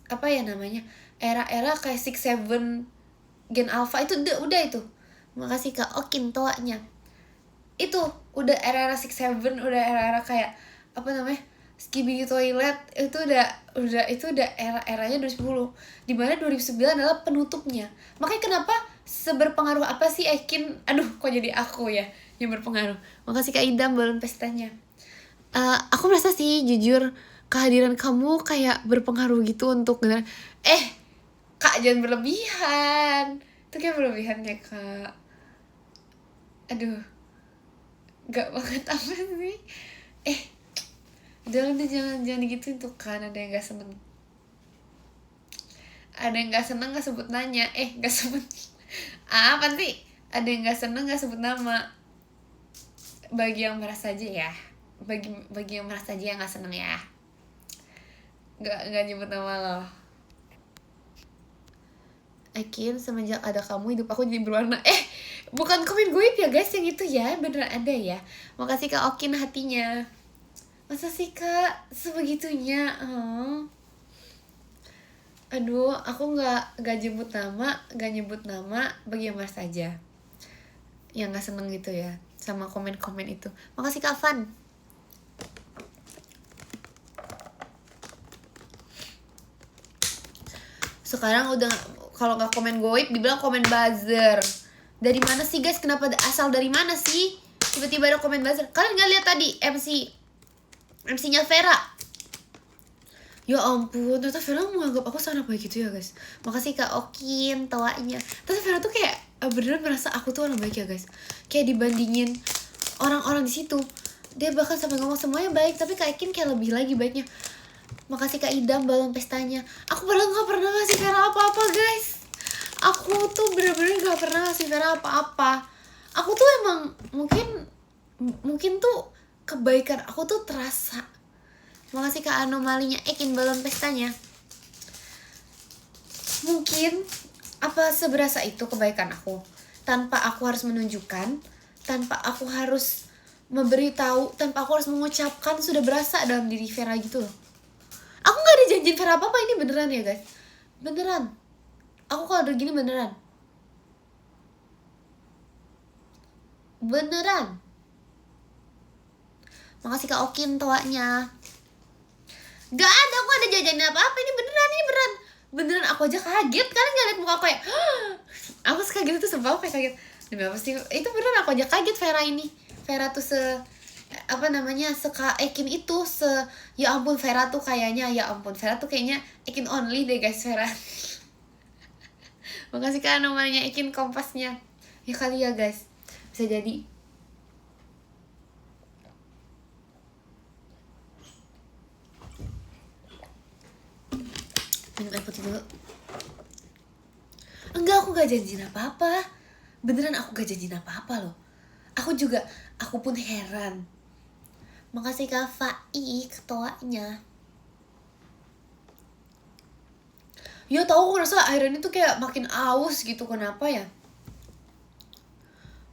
S1: apa ya namanya, era-era kayak 6-7 Gen Alpha itu udah itu. Makasih Kak Okin toanya. Itu udah era-era 6-7, udah era-era kayak apa namanya, Skibidi Toilet. Itu udah era-eranya 2010. Dimana 2009 adalah penutupnya. Makanya kenapa seberpengaruh apa sih Ekin? Aduh, kok jadi aku ya yang berpengaruh. Makasih Kak Idam balon pestanya. Aku merasa sih jujur kehadiran kamu kayak berpengaruh gitu untuk Kak jangan berlebihan. Itu kayak berlebihan ya Kak. Aduh, gak banget apa sih. Jangan gitu tuh kan. Ada yang gak seneng. Ada yang gak seneng gak sebut nanya. Gak sebut apa sih. Ada yang gak seneng gak sebut nama. Bagi yang merasa aja ya. Bagi yang merasa aja yang gak seneng ya. Gak nyebut nama lo. Akin, semenjak ada kamu hidup aku jadi berwarna. Bukan komen gue ya guys yang itu ya. Beneran ada ya. Makasih Kak Okin hatinya. Masa sih Kak sebegitunya? Aduh, aku gak nyebut nama bagi yang merasa aja. Yang gak seneng gitu ya sama komen-komen itu. Makasih Kak Van. Sekarang udah kalau nggak komen goib dibilang komen buzzer. Dari mana sih guys? Kenapa asal dari mana sih? Tiba-tiba ada komen buzzer. Kalian nggak lihat tadi MC-nya Vera? Ya ampun, ternyata Vera menganggap aku sangat baik gitu ya guys. Makasih Kak Okin tawanya. Ternyata Vera tuh kayak beneran merasa aku tuh orang baik ya guys. Kayak dibandingin orang-orang di situ, dia bahkan sampai ngomong semuanya baik, tapi Kak Okin kayak lebih lagi baiknya. Makasih Kak Idam balon pestanya. Aku padahal gak pernah ngasih Vera apa-apa guys. Aku tuh bener-bener gak pernah ngasih Vera apa-apa. Aku tuh emang mungkin tuh kebaikan aku tuh terasa. Makasih Kak Anomalinya Ekin balon pestanya. Mungkin apa seberasa itu kebaikan aku, tanpa aku harus menunjukkan, tanpa aku harus memberitahu, tanpa aku harus mengucapkan, sudah berasa dalam diri Vera gitu loh. Aku gak ada janjiin Vera apa-apa, ini beneran ya guys. Beneran. Aku kalau udah gini beneran. Beneran. Makasih Kak Okin toanya. Gak ada, aku ada jajanin apa-apa, ini beneran. Beneran aku aja kaget. Kalian gak liat muka aku kayak aku suka gitu tuh, sebab kayak kaget. Demi apa sih? Itu beneran aku aja kaget Vera ini. Vera tuh Ekin itu ya ampun Vera tuh kayaknya Ekin only deh guys Vera. Makasih Kak nomornya Ekin kompasnya. Ya kali ya guys, bisa jadi. Minum air putih dulu. Enggak, aku gak janjiin apa-apa. Beneran aku gak janjiin apa-apa loh. Aku pun heran. Makasih Kak Fai ketawanya. Ya tau, aku ngerasa akhirnya tuh kayak makin aus gitu. Kenapa ya?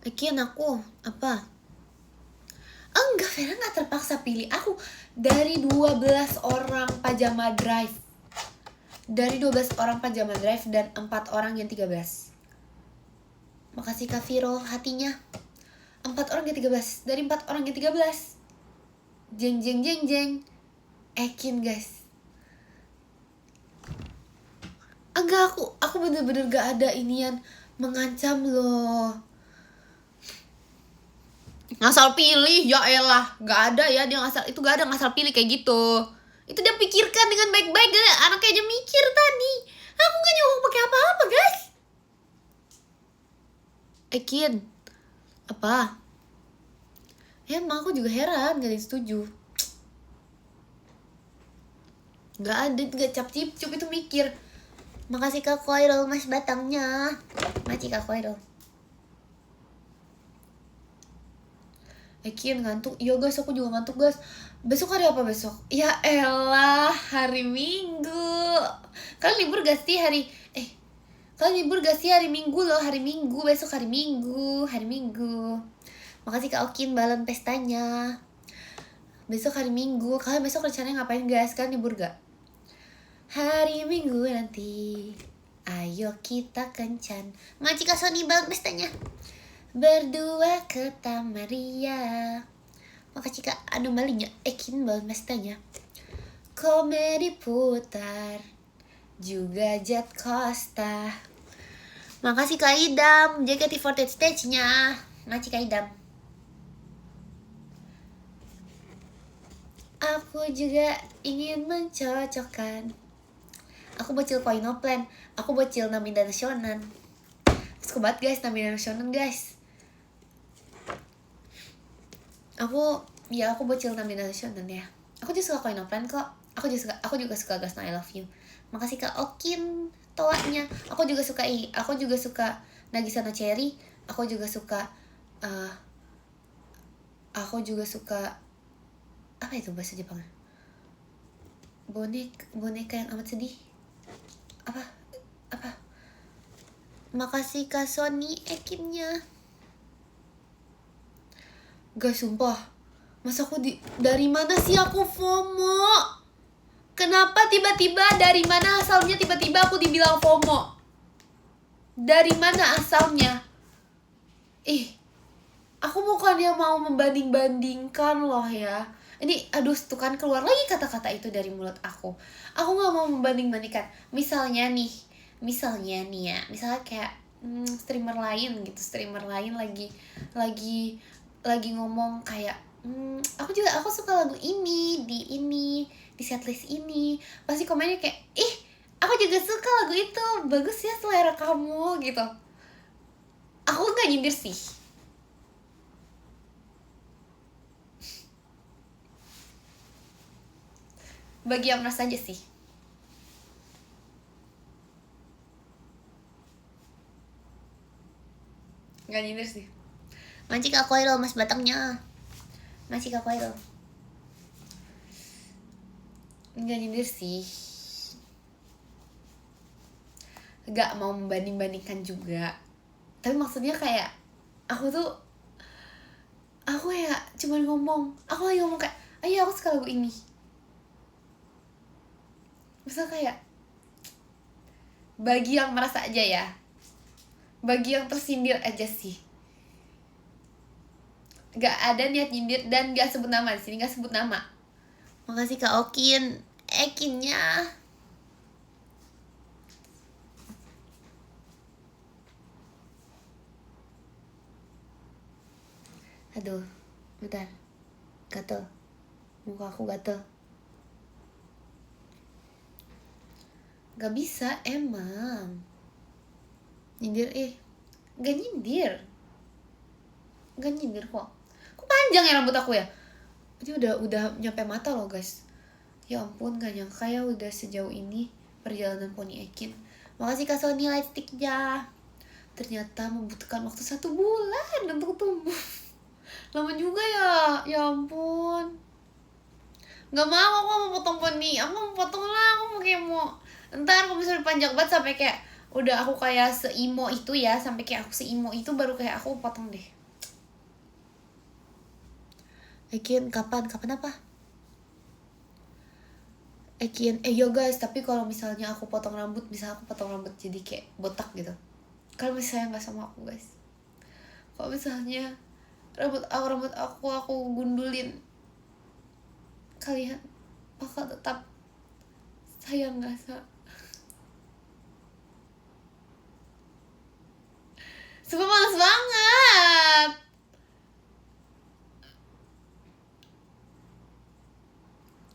S1: Ekin aku apa? Enggak, Vera gak terpaksa pilih aku. Dari 12 orang pajama drive. Dari 12 orang pajama drive dan 4 orang yang 13. Makasih Kak Viro hatinya. 4 orang yang 13. Dari 4 orang yang 13. Jeng. Ekin guys. Enggak, aku bener-bener gak ada inian mengancam loh. Ngasal pilih, ya elah. Gak ada ya, dia itu gak ada ngasal pilih kayak gitu. Itu dia pikirkan dengan baik-baik. Anaknya aja mikir tadi. Aku gak nyuruh pakai apa-apa guys. Ekin apa? Emang aku juga heran gak setuju. Gak ada, gak cap-cip itu mikir. Makasih Kak Koirul mas batangnya. Makasih Kak Koirul. Ekin ngantuk. Iya guys, aku juga ngantuk guys. Besok hari apa besok? Ya elah, hari Minggu. Kalian libur gak sih hari Kalian libur gak sih? Hari Minggu loh, hari Minggu. Besok hari Minggu. Makasih Kak Okin balon pestanya. Besok hari Minggu. Kalian besok rencananya ngapain guys? Kalian libur gak? Hari Minggu nanti ayo kita kencan. Makasih Kak Sony balon pestanya. Berdua ke Tamaria. Makasih Kak Anomalinya Ekin balon pestanya. Komedi putar juga Jet Costa. Makasih Kak Idam JKT48 stage-nya. Makasih Kak Idam. Aku juga ingin mencocokkan. Aku bocil Koino Plan. Aku bocil Namida Nasionan. Suka banget guys Namida Nasionan guys. Aku bocil Namida Nasionan ya. Aku juga suka Koino Plan kok. Aku juga suka Gasna I Love You. Makasih Kak Okin toanya. Aku juga suka Nagisa no Cherry. Aku juga suka apa itu bahasa Jepang? Boneka yang amat sedih. Apa? Makasih Kak Sony Ekinnya. Guys, sumpah. Masa dari mana sih aku FOMO? Kenapa tiba-tiba dari mana asalnya tiba-tiba aku dibilang FOMO? Dari mana asalnya? Aku bukannya mau membanding-bandingkan loh ya. Ini aduh tuh kan keluar lagi kata-kata itu dari mulut aku. Aku gak mau membanding-bandingkan. Misalnya nih ya. Misalnya kayak streamer lain lagi ngomong kayak aku suka lagu ini di setlist ini, pasti komennya kayak aku juga suka lagu itu, bagus ya selera kamu gitu. Aku nggak nyindir sih, bagi yang merasa aja sih. Nggak nyindir sih. Masih Kak Koiro mas batangnya. Masih Kak Koiro. Nggak nyindir sih. Nggak mau membanding-bandingkan juga. Tapi maksudnya kayak aku ya cuman ngomong. Aku lagi ngomong kayak, ayo aku suka lagu ini. Misal kayak bagi yang merasa aja ya. Bagi yang tersindir aja sih. Gak ada niat nyindir dan gak sebut nama di sini, gak sebut nama. Makasih Kak Okin, Ekinnya. Aduh, bentar. Gatel. Muka aku gatel. Gak bisa emang. Nyindir gak nyindir. Gak nyindir kok. Kok panjang ya rambut aku ya? Ini udah nyampe mata loh guys. Ya ampun, gak nyangka ya udah sejauh ini perjalanan Pony Ekin. Makasih Kak Sony lightsticknya. Ternyata membutuhkan waktu 1 bulan untuk tumbuh. Lama juga ya ampun. Gak mau aku mau potong poni. Aku mau potong lah, aku mau kayak ntar aku bisa panjang banget sampai kayak udah aku kayak seimo itu ya. Sampai kayak aku seimo itu baru kayak aku potong deh. Ekin kapan apa? Ekin yo guys, tapi kalau misalnya aku potong rambut, jadi kayak botak gitu. Kalau misalnya nggak sama aku guys. Kalau misalnya rambut aku gundulin, kalian bakal tetap sayang nggak sih? Sumpah males banget.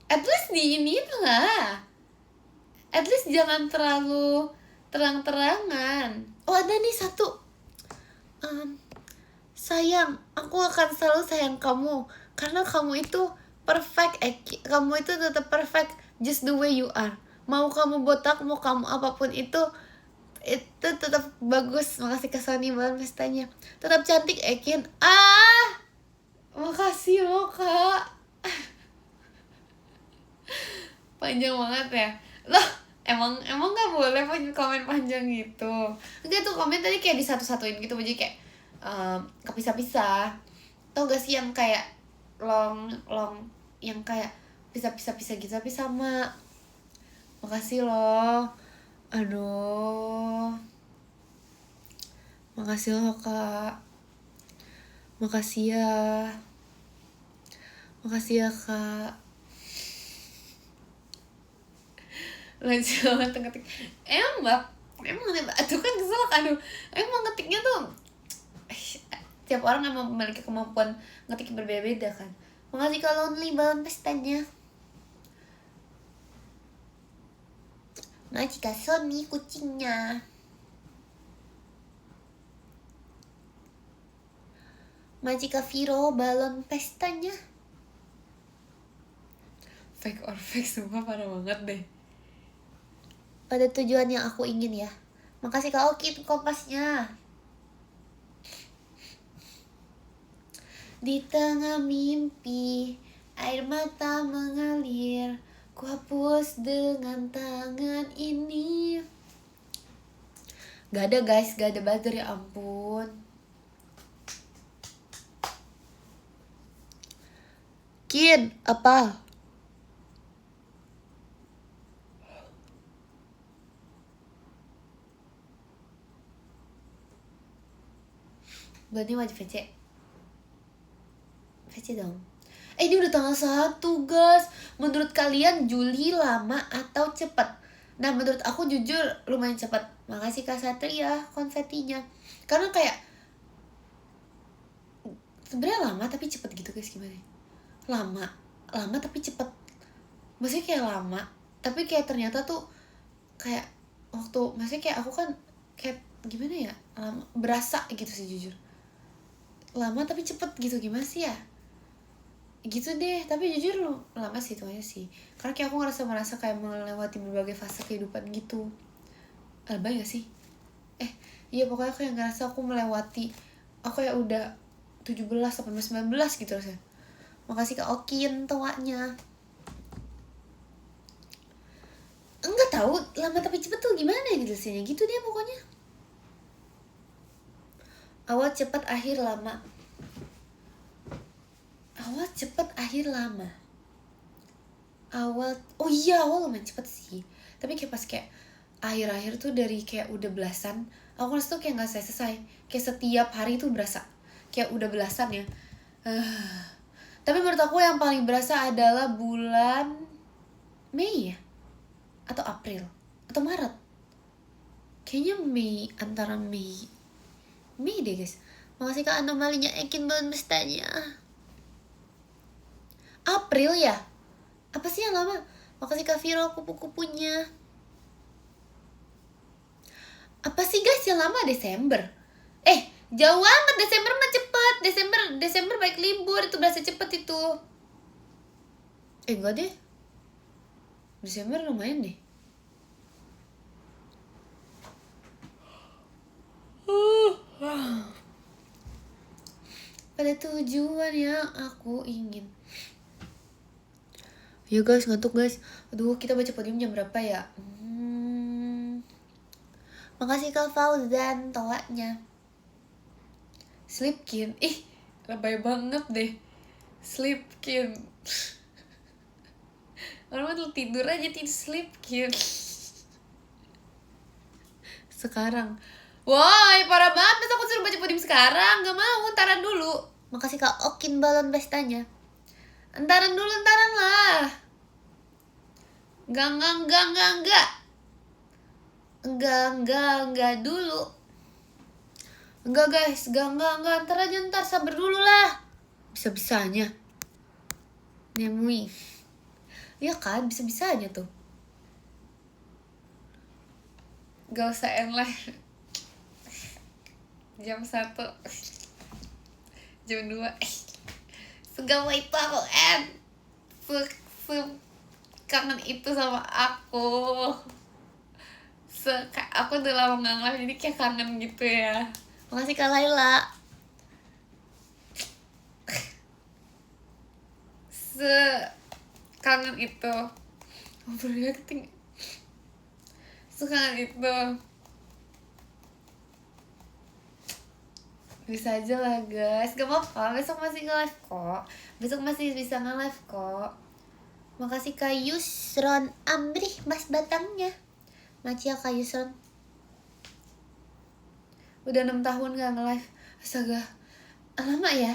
S1: At least diinin lah. At least jangan terlalu terang-terangan. Oh ada nih satu. Sayang, aku akan selalu sayang kamu karena kamu itu perfect. Kamu itu tetap perfect just the way you are. Mau kamu botak, mau kamu apapun itu tetap bagus. Makasih Kak Sony banget pestanya. Tetap cantik Ekin. Makasih loh Kak. Panjang banget ya. Loh, Emang nggak boleh komen panjang gitu. Enggak tuh komen tadi kayak disatu-satuin gitu, jadi kayak kepisah-pisah. Tau gak sih yang kayak long yang kayak pisah-pisah gitu tapi sama. Makasih loh. Aduh. Makasih loh Kak. Makasih ya. Makasih ya Kak. Lanjut ngetik. Emang tuh kan kesel. Aduh, emang ngetiknya tuh tiap orang emang memiliki kemampuan ngetik berbeda-beda kan. Makasih Kak Lonely balon pestanya. Makasih Kak Sony kucingnya. Makasih Kak Viro balon pestanya. Fake or fake semua parah banget deh. Pada tujuan yang aku ingin ya. Makasih Kak Okin kompasnya. Di tengah mimpi air mata mengalir, ku hapus dengan tangan ini. Gak ada guys, gak ada buzzer ya ampun. Kin, apa? Berarti wajib VC. VC dong. Ini udah tanggal 1 guys. Menurut kalian Juli lama atau cepet? Nah menurut aku jujur lumayan cepet. Makasih Kak Satria konfetinya. Karena kayak sebenarnya lama tapi cepet gitu guys, gimana? Lama tapi cepet. Maksudnya kayak lama tapi kayak ternyata tuh kayak waktu, maksudnya kayak aku kan kayak gimana ya, lama berasa gitu sih jujur. Lama tapi cepet gitu, gimana sih ya? Gitu deh, tapi jujur lama sih itu aja sih. Karena kayak aku merasa kayak melewati berbagai fase kehidupan gitu. Lebay gak sih? Iya pokoknya aku yang ngerasa aku melewati, aku ya udah 17, 18, 19 gitu rasanya. Makasih Kak Okin tuanya. Enggak tahu lama tapi cepet tuh gimana ya jelasinnya, gitu deh pokoknya. Awal cepet akhir lama. Awal cepet akhir lama. Awal lumayan cepet sih. Tapi kayak pas kayak akhir-akhir tuh dari kayak udah belasan, aku rasa tuh kayak gak selesai. Kayak setiap hari tuh berasa kayak udah belasan ya. Tapi menurut aku yang paling berasa adalah bulan Mei ya? Atau April? Atau Maret? Kayaknya Mei, antara Mei deh guys. Makasih Kak anomalinya Ekin balon bestanya. April ya? Apa sih yang lama? Makasih Kak Viro kupu-kupunya. Apa sih guys yang lama? Desember. Jauh amat, Desember mah cepet. Desember baik libur, itu berasa cepet itu. Enggak deh, Desember lumayan deh. Pada tujuan yang aku ingin. Ya guys, ngantuk guys. Aduh, kita baca podium jam berapa ya? Makasih Kak Fauzan toanya. Sleepkin. Lebay banget deh. Sleepkin. Orang tuh tidur aja, tidur Sleepkin. Sekarang. Woi, parah banget. Masa aku suruh baca podium sekarang? Gak mau, ntaran dulu. Makasih Kak Okin balon bestanya. Entaran dulu, entaran lah. Enggak dulu. Enggak guys, enggak, ntar sabar dulu lah. Bisa-bisanya Nemui. Ya kan, bisa-bisanya tuh. Gak usah end live jam 1, jam 2. Segala itu aku end. Kangen itu sama aku. Aku udah lama gak nge-live, jadi kayak kangen gitu ya. Makasih Kak Laila. Kangen itu. Ngobrolnya keting. Sekangen itu. Bisa aja lah guys, gak apa-apa, besok masih nge-live kok. Besok masih bisa nge-live kok. Makasih Kak Yusron Amrih mas batangnya. Macia Kak Yusron. Udah 6 tahun gak nge-live. Astaga, lama ya.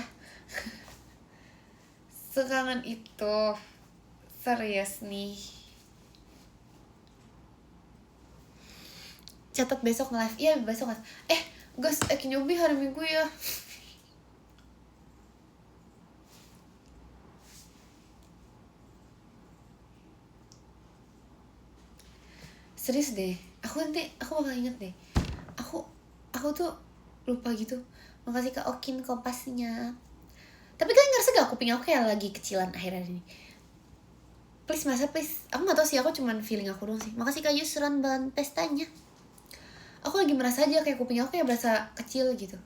S1: Sekangen itu. Serius nih. Catat besok nge-live. Iya besok nge-live. Guys, Nyobi hari Minggu ya. Serius deh, aku bakal inget deh. Aku tuh lupa gitu. Makasih Kak Okin kompasnya. Tapi kalian ngerasa gak kuping aku kayak lagi kecilan akhir-akhir ini? Please masa please. Aku gak tau sih, aku cuman feeling aku doang sih. Makasih Kak Yusran bahan pestanya. Aku lagi merasa aja kayak kuping aku kayak berasa kecil gitu.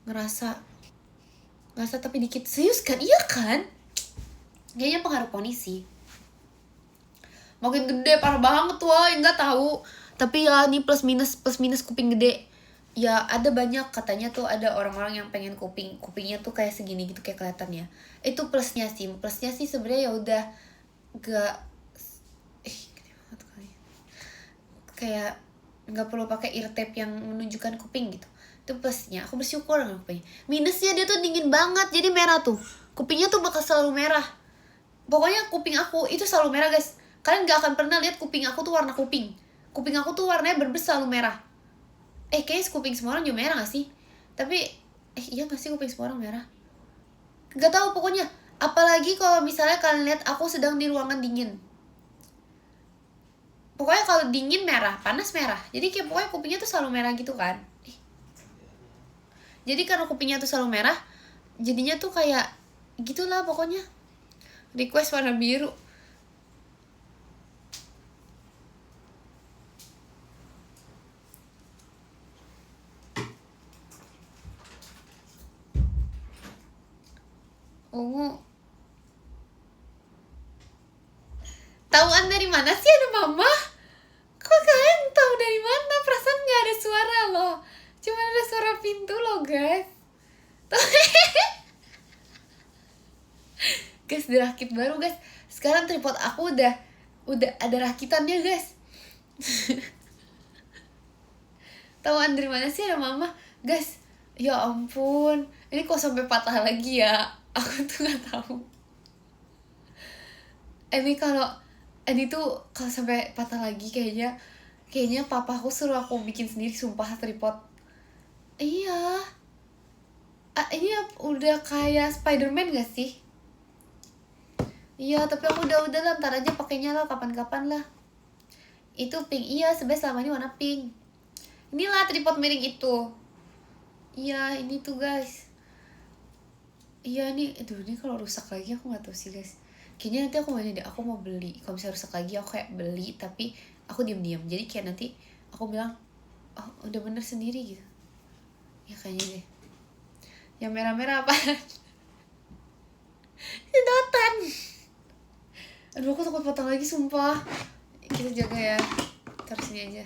S1: Ngerasa tapi dikit. Serius kan? Iya kan? Kayaknya pengaruh poni sih. Makin gede parah banget wah, nggak tahu. Tapi ya ini plus minus kuping gede. Ya ada banyak katanya tuh, ada orang-orang yang pengen kupingnya tuh kayak segini gitu kayak kelihatannya. Itu plusnya sih sebenarnya ya udah gak gede banget kali. Kayak nggak perlu pakai ear tape yang menunjukkan kuping gitu. Itu plusnya, aku bersyukur dengan kupingnya. Minusnya dia tuh dingin banget, jadi merah tuh. Kupingnya tuh bakal selalu merah. Pokoknya kuping aku itu selalu merah guys. Kalian gak akan pernah lihat kuping aku tuh warna kuping. Kuping aku tuh warnanya bener-bener selalu merah. Kayaknya kuping semua orang juga merah gak sih? Tapi, iya gak sih kuping semua orang merah? Gak tahu pokoknya. Apalagi kalau misalnya kalian lihat aku sedang di ruangan dingin. Pokoknya kalau dingin merah, panas merah. Jadi kayak pokoknya kupingnya tuh selalu merah gitu kan. Jadi karena kupingnya tuh selalu merah, jadinya tuh kayak gitulah pokoknya. Request warna biru. Ungu. Tauan dari mana sih ada mama? Kok kalian tahu dari mana? Perasaan nggak ada suara loh. Cuma ada suara pintu loh guys. Guys, udah rakit baru guys. Sekarang tripod aku udah ada rakitannya guys. Tauan dari mana sih ada mama? Guys, ya ampun. Ini kok sampai patah lagi ya? Aku tuh nggak tahu. Ini tuh kalau sampai patah lagi kayaknya papaku suruh aku bikin sendiri sumpah tripod. Iya. Ini udah kayak Spiderman gak sih? Iya, tapi aku udah lah, ntar aja pakainya lah kapan-kapan lah. Itu pink, iya sebenarnya selama ini warna pink. Inilah tripod miring itu. Iya, ini tuh guys. Iya nih, ini kalau rusak lagi aku nggak tahu sih guys. Kayaknya nanti aku mau beli. Kalau misalnya rusak lagi aku kayak beli tapi aku diam-diam. Jadi kayak nanti aku bilang, oh udah bener sendiri gitu. Ya kayaknya deh. Yang merah-merah apa? Sedotan. Aduh aku takut patah lagi sumpah. Kita jaga ya. Taruh sini aja.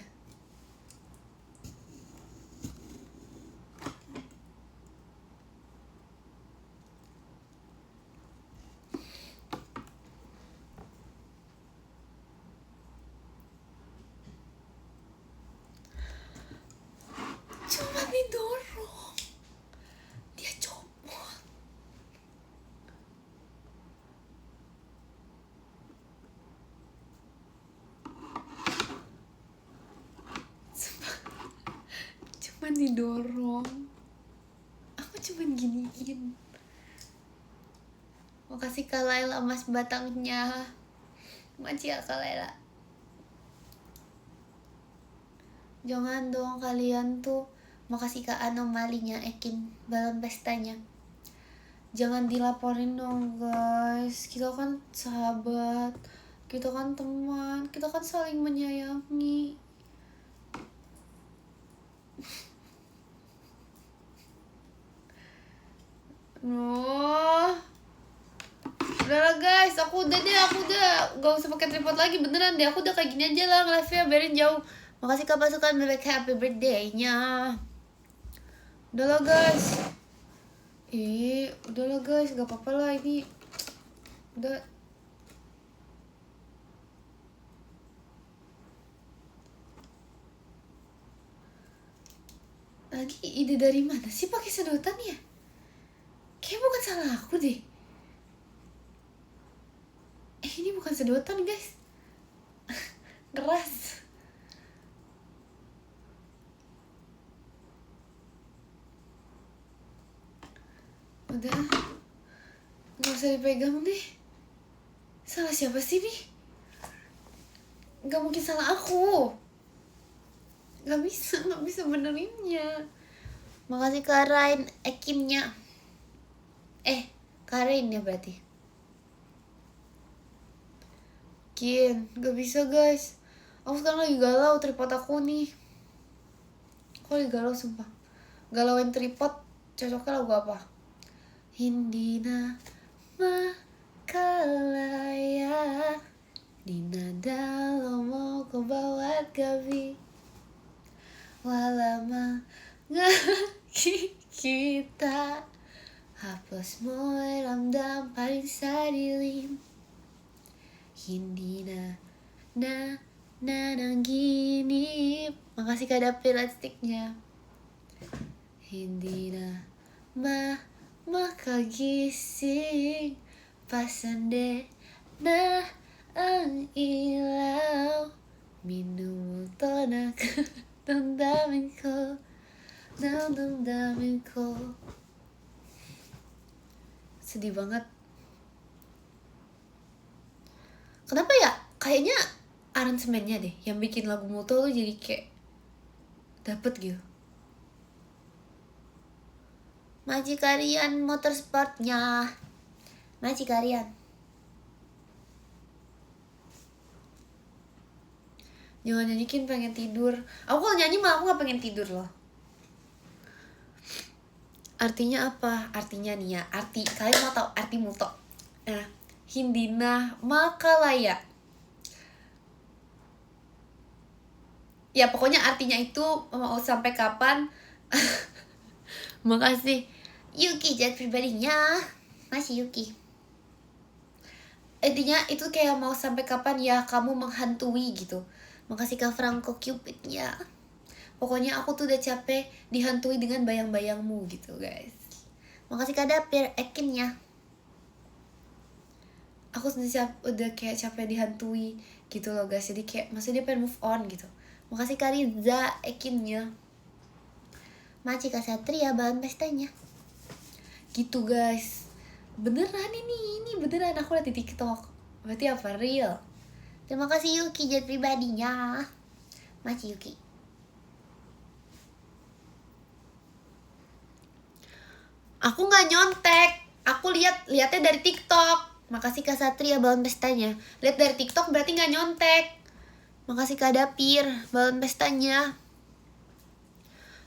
S1: Cuma didorong. Dia copot. Cuma didorong. Aku cuma giniin. Makasih Kak Laila mas batangnya. Makasih ya Kak Laila. Jangan dong kalian tuh. Makasih Kak anomalinya Ekin balon pestanya. Jangan dilaporin dong guys. Kita kan sahabat, kita kan teman, kita kan saling menyayangi. Udahlah guys, Aku udah gak usah pakai tripod lagi, beneran deh. Aku udah kayak gini aja lah live-nya, biarin jauh. Makasih Kak pasukan bebek, happy birthday-nya. Udahlah guys. Udahlah guys, gak apa-apa lah ini. Udah. Lagi ide dari mana sih pakai sedotan ya? Kayak bukan salah aku deh. Ini bukan sedotan guys. Keras. Udah, gak usah dipegang deh. Salah siapa sih nih? Gak mungkin salah aku. Gak bisa benerinnya. Makasih Karain Ekimnya. Karain ya berarti. Gak bisa guys. Aku sekarang lagi galau tripod aku nih. Aku lagi galau sumpah. Galauin tripod cocoknya lagu apa? Hindina makalaya Dina dalomo ko bawat gabi Walama ngaki kita Hapus mo'y ramdam paling sadilim Hindina na nang gini. Makasih Kak Dapir sticknya. Hindina makagising pasande na ang ilaw minuto na damdamin ko. Sedih banget. Kenapa ya? Kayaknya aransemennya deh yang bikin lagu Muto tuh jadi kayak dapet gitu. Majikarian motorsportnya. Majikarian. Jangan nyanyikin pengen tidur. Aku kalau nyanyi mah aku gak pengen tidur loh. Artinya apa? Artinya nih ya. Kalian mau tau arti Muto? Nah, Hindina makalaya. Ya pokoknya artinya itu mau sampai kapan. Makasih Yuki jat pribadinya. Masih Yuki. Intinya itu kayak mau sampai kapan ya kamu menghantui gitu. Makasih Kak Franco Cupidnya. Pokoknya aku tuh udah capek dihantui dengan bayang-bayangmu gitu guys. Makasih Kak Dapir Ekinnya. Aku udah kayak capek dihantui gitu loh guys. Jadi kayak maksudnya dia pengen move on gitu. Makasih Kak Riza Ekinnya. Maci Kak Satria bahan pestanya. Gitu guys. Beneran ini beneran aku liat di TikTok. Berarti apa? Real. Terima kasih Yuki jat pribadinya. Maci Yuki. Aku nggak nyontek. Aku lihatnya dari TikTok. Makasih Kak Satria balon pestanya. Lihat dari TikTok berarti nggak nyontek. Makasih Kak Dapir balon pestanya.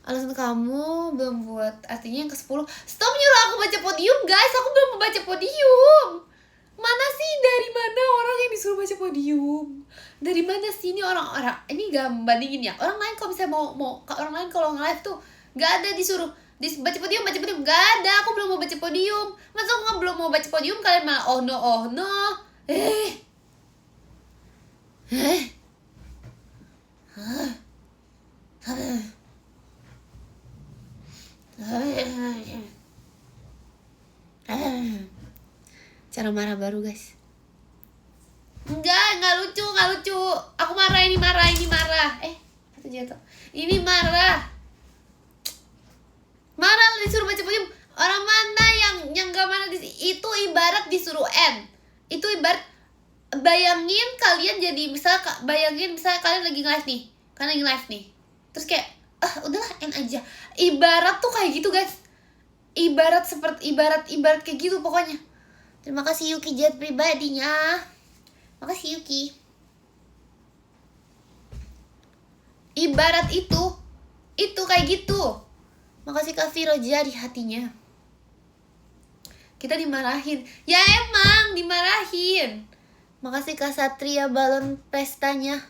S1: Alasan kamu belum buat artinya yang ke-10. Stop nyuruh aku baca podium guys. Aku belum mau baca podium. Mana sih, dari mana orang yang disuruh baca podium? Dari mana sih ini orang-orang? Ini gak bandingin ya. Orang lain kalau misalnya mau orang lain kalau nge-live tuh gak ada disuruh baca podium. Gak ada, aku belum mau baca podium. Masa aku belum mau baca podium kalian malah oh no. Cara marah baru guys. Enggak lucu. Aku marah, ini marah. Satu jatuh. Ini marah disuruh baca podium. Orang mana yang gak marah itu ibarat disuruh end. Itu ibarat bayangin kalian jadi misalnya kalian lagi live nih. Terus kayak udahlah end aja. Ibarat tuh kayak gitu guys. Ibarat kayak gitu pokoknya. Terima kasih Yuki jat pribadinya. Makasih Yuki. Ibarat itu kayak gitu. Makasih Kak Viro jadi hatinya. Kita dimarahin. Ya emang seneng dimarahin. Makasih Kak Satria balon pestanya.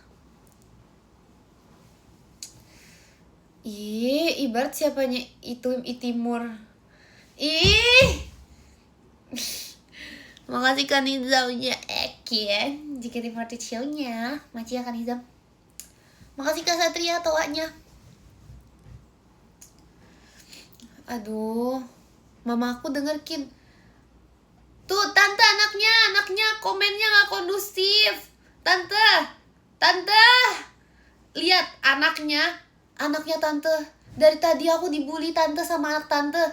S1: Ih, ibarat siapanya itu Itimur. Ih. Makasih Kak Nizamnya Ekin. JKT48 show-nya. Maci ya Kak Nizam. Makasih Kak Satria toanya. Aduh, mama aku denger Kin. Tuh tante anaknya komennya gak kondusif. Tante lihat anaknya tante. Dari tadi aku dibully tante sama anak tante.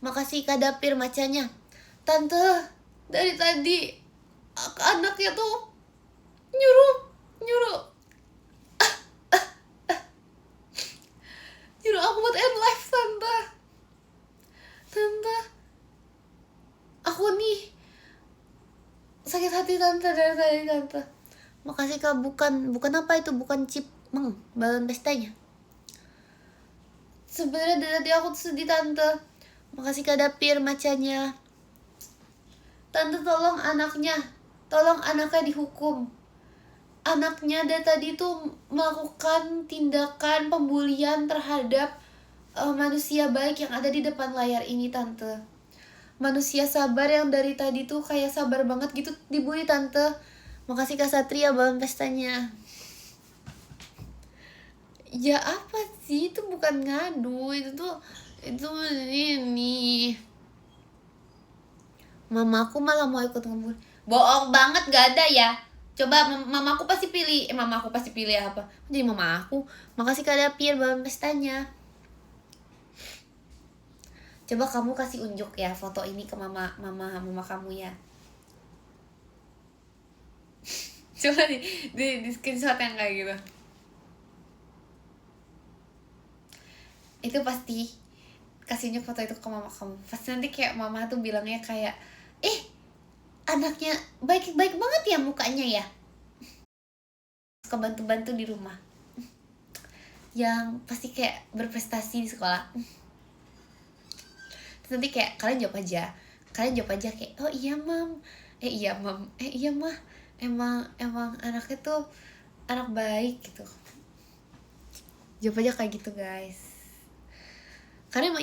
S1: Makasih Kak Dapir macanya. Tante, dari tadi anaknya tuh nyuruh aku buat end live tante. Aku nih sakit hati tante dari tadi tante. Makasih Kak, bukan apa itu, bukan chip balon pestanya. Sebenarnya dari tadi aku tuh sedih tante. Makasih Kak Dapir macanya. Tante tolong anaknya dihukum. Anaknya dari tadi tuh melakukan tindakan pembulian terhadap manusia baik yang ada di depan layar ini tante. Manusia sabar yang dari tadi tuh kayak sabar banget gitu dibully tante. Makasih Kak Satria balon pestanya. Ya apa sih, itu bukan ngadu, itu ini. Mamaku malah mau ikut ngebully. Bohong banget, gak ada ya. Coba mamaku pasti pilih apa? Jadi mama aku. Makasih Kak Dapir balon pestanya. Coba kamu kasih unjuk ya foto ini ke mama kamu ya. Coba di screenshot yang kayak gitu. Itu pasti kasih unjuk foto itu ke mama kamu. Pasti nanti kayak mama tuh bilangnya kayak, anaknya baik banget ya mukanya ya. Suka bantu di rumah. Yang pasti kayak berprestasi di sekolah. Terus nanti kayak kalian jawab aja kayak, oh iya mam, iya mah, emang anaknya tuh anak baik gitu. Jawab aja kayak gitu guys. Karena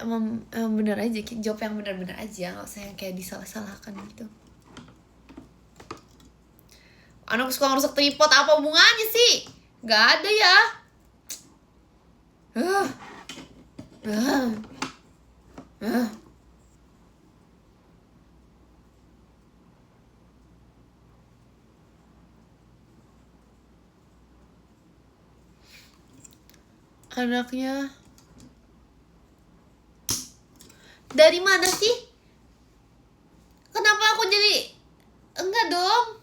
S1: emang bener aja, jawab yang bener-bener aja, nggak usah yang kayak disalah-salahkan gitu. Anak suka ngerusak tripod, apa hubungannya sih? Gak ada ya. Anaknya dari mana sih? Kenapa aku jadi enggak dong?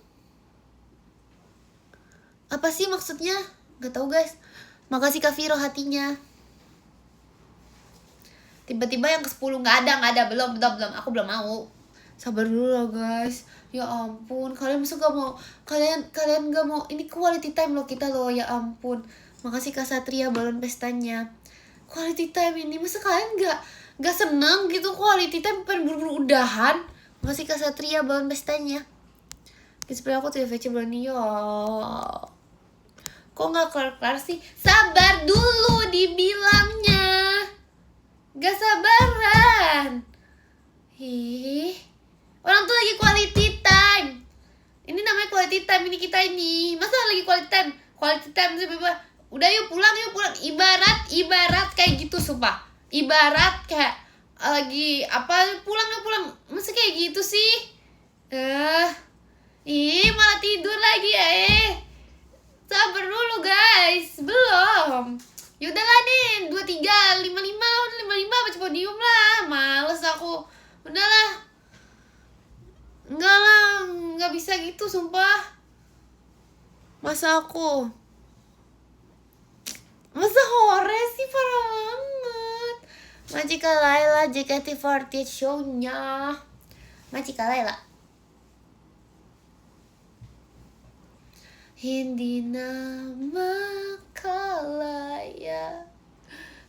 S1: Apa sih maksudnya? Gak tahu guys. Makasih Kak Viro hatinya. Tiba-tiba yang ke-10 nggak ada, belum, aku belum mau. Sabar dulu lah guys. Ya ampun, kalian masa gak mau, kalian gak mau, ini quality time loh kita loh, ya ampun. Makasih Kak Satria balon pestanya. Quality time ini, masa kalian gak seneng gitu quality time, pengen buru-buru udahan. Makasih Kak Satria balon pestanya. Seperti aku tuh VC bulan ini, ya. Kok gak kelar-kelar sih? Sabar dulu dibilangnya. Gak sabaran. Orang tuh lagi quality time. Ini namanya quality time, ini kita ini. Masa lagi quality time? Quality time tiba-tiba, udah yuk pulang. Ibarat kayak gitu sumpah. Ibarat kayak lagi apa, pulang. Masa kayak gitu sih? Malah tidur lagi ya. Sabar dulu guys, belum. Yaudahlah nih, 23, 55 baca podium lah. Males aku. Udahlah. Enggak lah, enggak bisa gitu sumpah. Masa hore sih, parah banget. Majika Laila JKT48 show-nya. Majika Laila. Hindi nama kalaya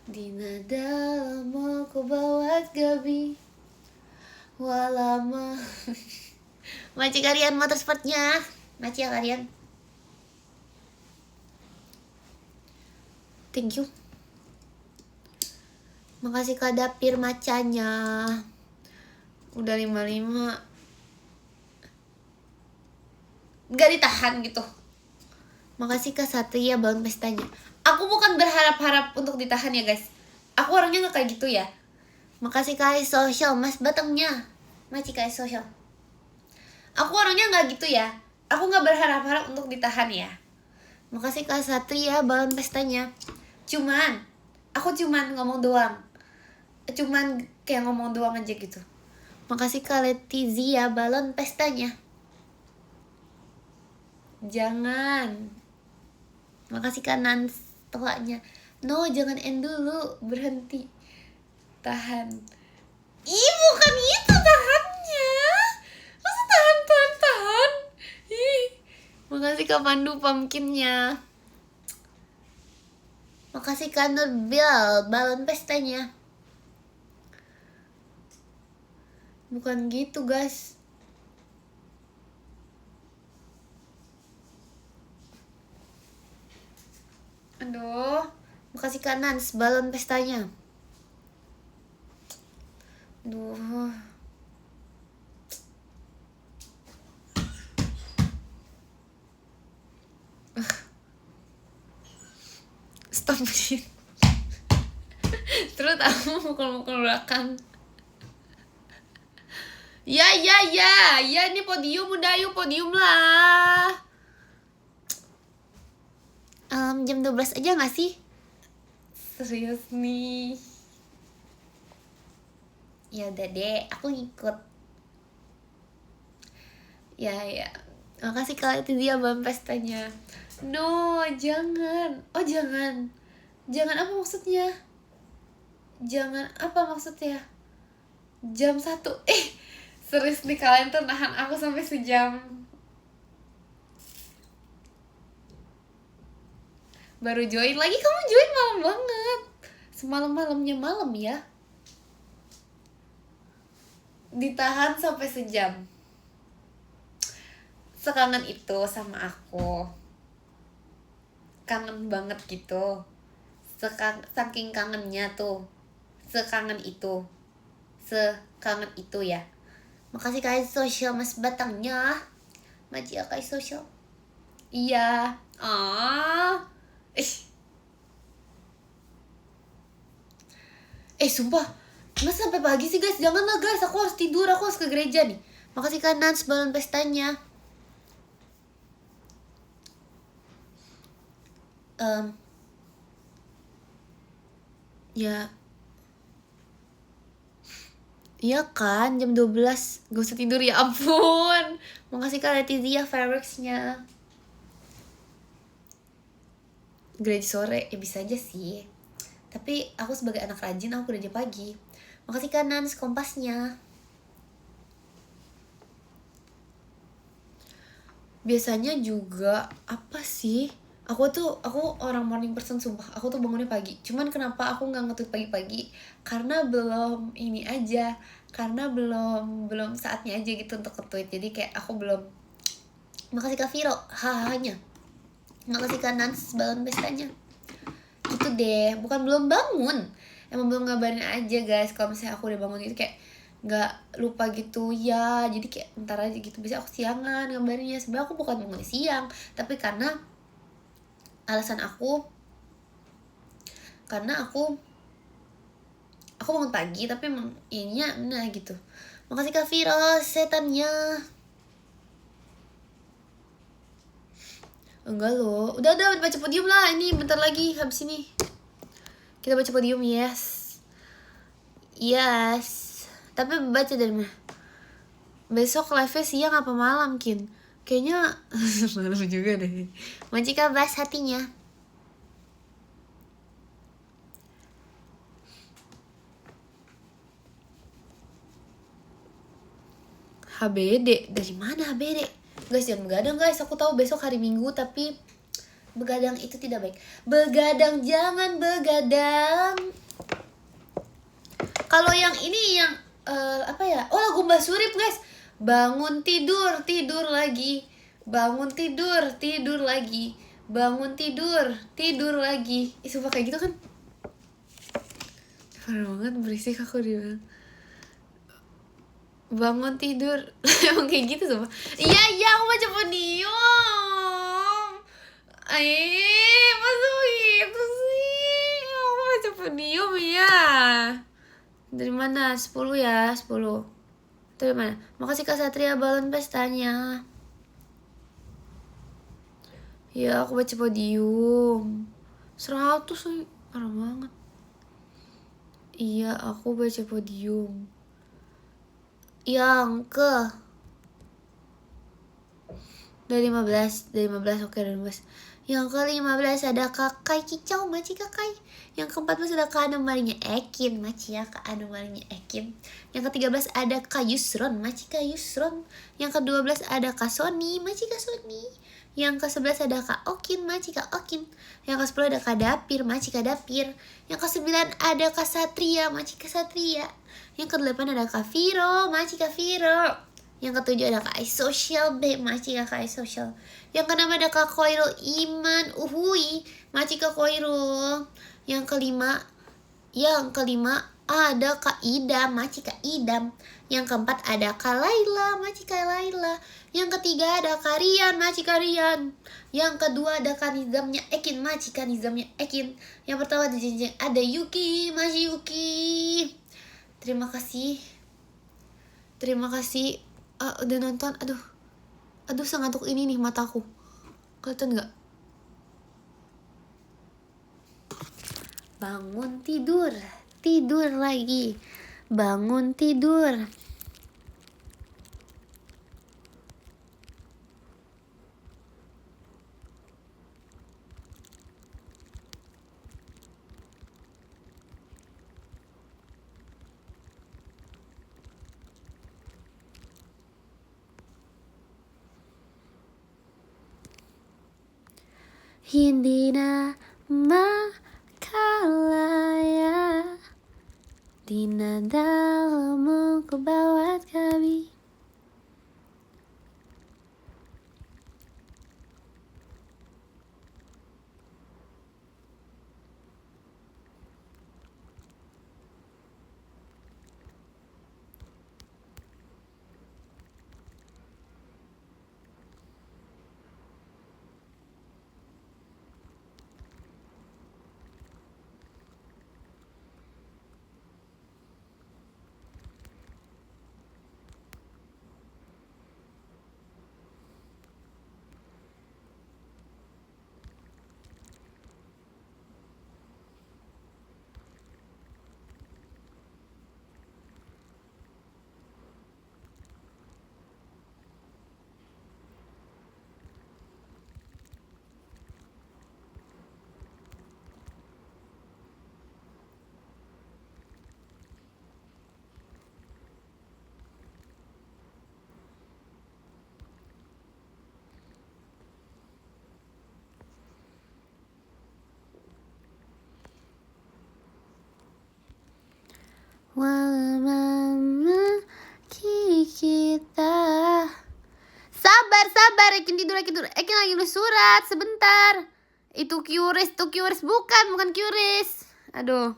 S1: Dina dalam aku bawat gabi Walama Maci kalian motorsportnya. Maci ya kalian. Thank you. Makasih Kak Dapir macanya. Udah 55. Gak ditahan gitu. Makasih Kak Satria balon pestanya. Aku bukan berharap-harap untuk ditahan ya guys. Aku orangnya gak kayak gitu ya. Makasih Kak Social Mas Batangnya. Maci Kak Social. Aku orangnya gak gitu ya. Aku gak berharap-harap untuk ditahan ya. Makasih Kak Satria balon pestanya. Aku cuman ngomong doang. Cuman kayak ngomong doang aja gitu. Makasih Kak Letizia balon pestanya. Jangan. Makasih Kak Nans toanya. No, jangan end dulu. Berhenti. Tahan. Ih, bukan itu tahannya. Masa tahan. Ih. Makasih Kak Pandu pumpkinnya. Makasih Kak Nurbil balon pestanya. Bukan gitu guys. Aduh. Makasih Kak Nans balon pestanya. Aduh. Stop begini. Terus aku mukul-mukul belakang. Ya ini podium udah, yuk podium lah. Jam 12 aja gak sih? Serius nih. Ya udah deh, aku ngikut. Ya. Makasih kalau itu dia bang pestanya. No, jangan. Oh jangan. Jangan apa maksudnya? Jangan apa maksudnya? Jam 1. Serius nih kalian tuh nahan aku sampai sejam. Baru join lagi, kamu join malam banget. Semalam-malamnya malam ya. Ditahan sampai sejam. Sekangen itu sama aku. Kangen banget gitu. Saking kangennya tuh. Sekangen itu ya. Makasih Kak Social Mas Batangnya. Maji Kak Social. Iya. Sumpah. Masa sampai pagi sih guys? Janganlah guys, aku harus tidur, aku harus ke gereja nih. Makasih Kak Nans balon pestanya. Ya. Iya kan, jam 12. Gak usah tidur ya ampun. Makasih Kak Letizia fireworksnya. Gereja sore, ya bisa aja sih. Tapi aku sebagai anak rajin, aku gereja pagi. Makasih Kak Nans kompasnya. Biasanya juga apa sih? Aku orang morning person sumpah. Aku tuh bangunnya pagi. Cuman kenapa aku nggak nge-tweet pagi-pagi? Karena belum ini aja. Karena belum saatnya aja gitu untuk nge-tweet. Jadi kayak aku belum. Makasih Kak Viro, hahanya. Makasih Kak Nans balon pestanya. Gitu deh, bukan belum bangun. Emang belum ngabarin aja guys. Kalau misalnya aku udah bangun gitu kayak nggak lupa gitu ya. Jadi kayak ntar aja gitu. Bisa aku siangan ngabarinnya. Sebenarnya aku bukan bangun siang, tapi karena alasan aku bangun pagi tapi emang ininya nah gitu. Makasih Kak Viro setannya. Enggak loh, udah baca podium lah, ini bentar lagi habis ini kita baca podium. Yes tapi baca dari mana? Besok live-nya siang apa malam Kin? Kayaknya malam juga deh. Majika bahas hatinya. HBD, dari mana HBD? Guys jangan begadang guys, aku tahu besok hari Minggu tapi begadang itu tidak baik. Begadang, jangan begadang. Kalau yang ini yang apa ya? Oh lagu Mbak Surip guys. Bangun tidur, tidur lagi. Bangun tidur, tidur lagi. Bangun tidur, tidur lagi. Sumpah kayak gitu kan. Parah banget, berisik aku dia. Bangun tidur. Emang kayak gitu sumpah. Iya, aku baca podium. Masa begitu sih? Aku baca podium ya. Dari mana? 10 ya, 10. Dari mana? Makasih Kak Satria balon pestanya. Ya, aku baca podium. 100 sih, parah banget. Iya, aku baca podium. Yang ke dari 15, oke, dari 15. Yang ke-15 ada Kakai Kicau, Maci Kakai. Yang ke-14 ada Kak Anomalinya Ekin, Maci ya Kak Anomalinya Ekin. Yang ke-13 ada Kak Yusron, Maci Kak Yusron. Yang ke-12 ada Kak Sony, Maci Kak Sony. Yang ke-11 ada Kak Okin, Maci Kak Okin. Yang ke-10 ada Kak Dapir, Maci Kak Dapir. Yang ke-9 ada Kak Satria, Maci Kak Satria. Yang ke-8 ada Kak Viro, Maci Kak Viro. Yang ke-7 ada Kak Social, Maci Kak Social. Yang ke-6 ada Kak Koirul Iman, Uhui, Maci Kak Koirul. Yang ke-5 ada Kak Idam, Maci Kak Idam. Yang ke-4 ada Kak Laila, Maci Kak Laila. Yang ke-3 ada Kak Rian, Maci Kak Rian. Yang kedua ada Kak Nizamnya Ekin, Maci Kak Nizamnya Ekin. Yang pertama di jenjang ada Yuki, Maci Yuki. Terima kasih. Udah nonton. Aduh sengatuk ini nih mataku. Kelihatan gak? Bangun tidur, tidur lagi. Bangun tidur. Hindi na makalaya, dinadala mo ko bawat gabi. Walamana kita. Sabar, Ekin tidur. Ekin lagi nulis surat, sebentar. Itu QRIS bukan QRIS. Aduh.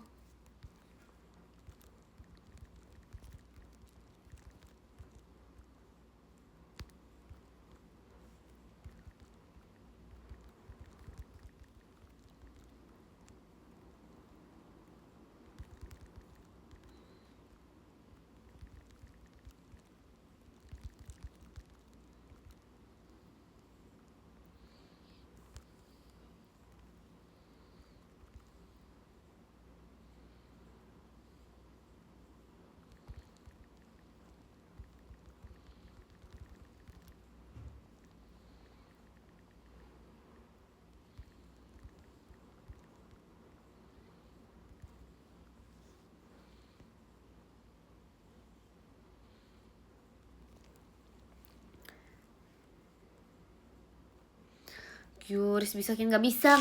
S1: QRIS bisa kan? Nggak bisa.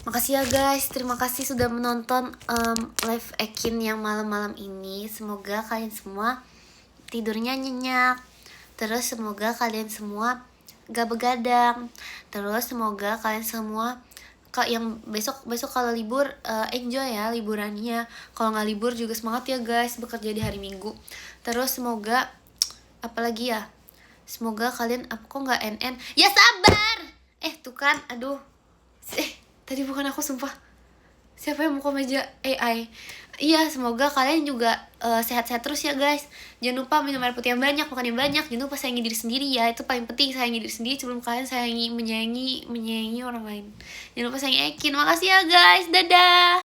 S1: Makasih ya guys, terima kasih sudah menonton live Ekin yang malam-malam ini. Semoga kalian semua tidurnya nyenyak. Terus semoga kalian semua gak begadang. Terus semoga kalian semua yang besok kalau libur enjoy ya liburannya. Kalau nggak libur juga semangat ya guys bekerja di hari Minggu. Terus semoga apalagi ya, semoga kalian kok nggak NN ya, sabar. Tuh kan, aduh, tadi bukan aku sumpah. Siapa yang mau meja AI? Iya, semoga kalian juga sehat-sehat terus ya guys. Jangan lupa minum air putih yang banyak, makan yang banyak. Jangan lupa sayangi diri sendiri ya. Itu paling penting, sayangi diri sendiri sebelum kalian menyayangi orang lain. Jangan lupa sayangi Ekin. Makasih ya guys. Dadah.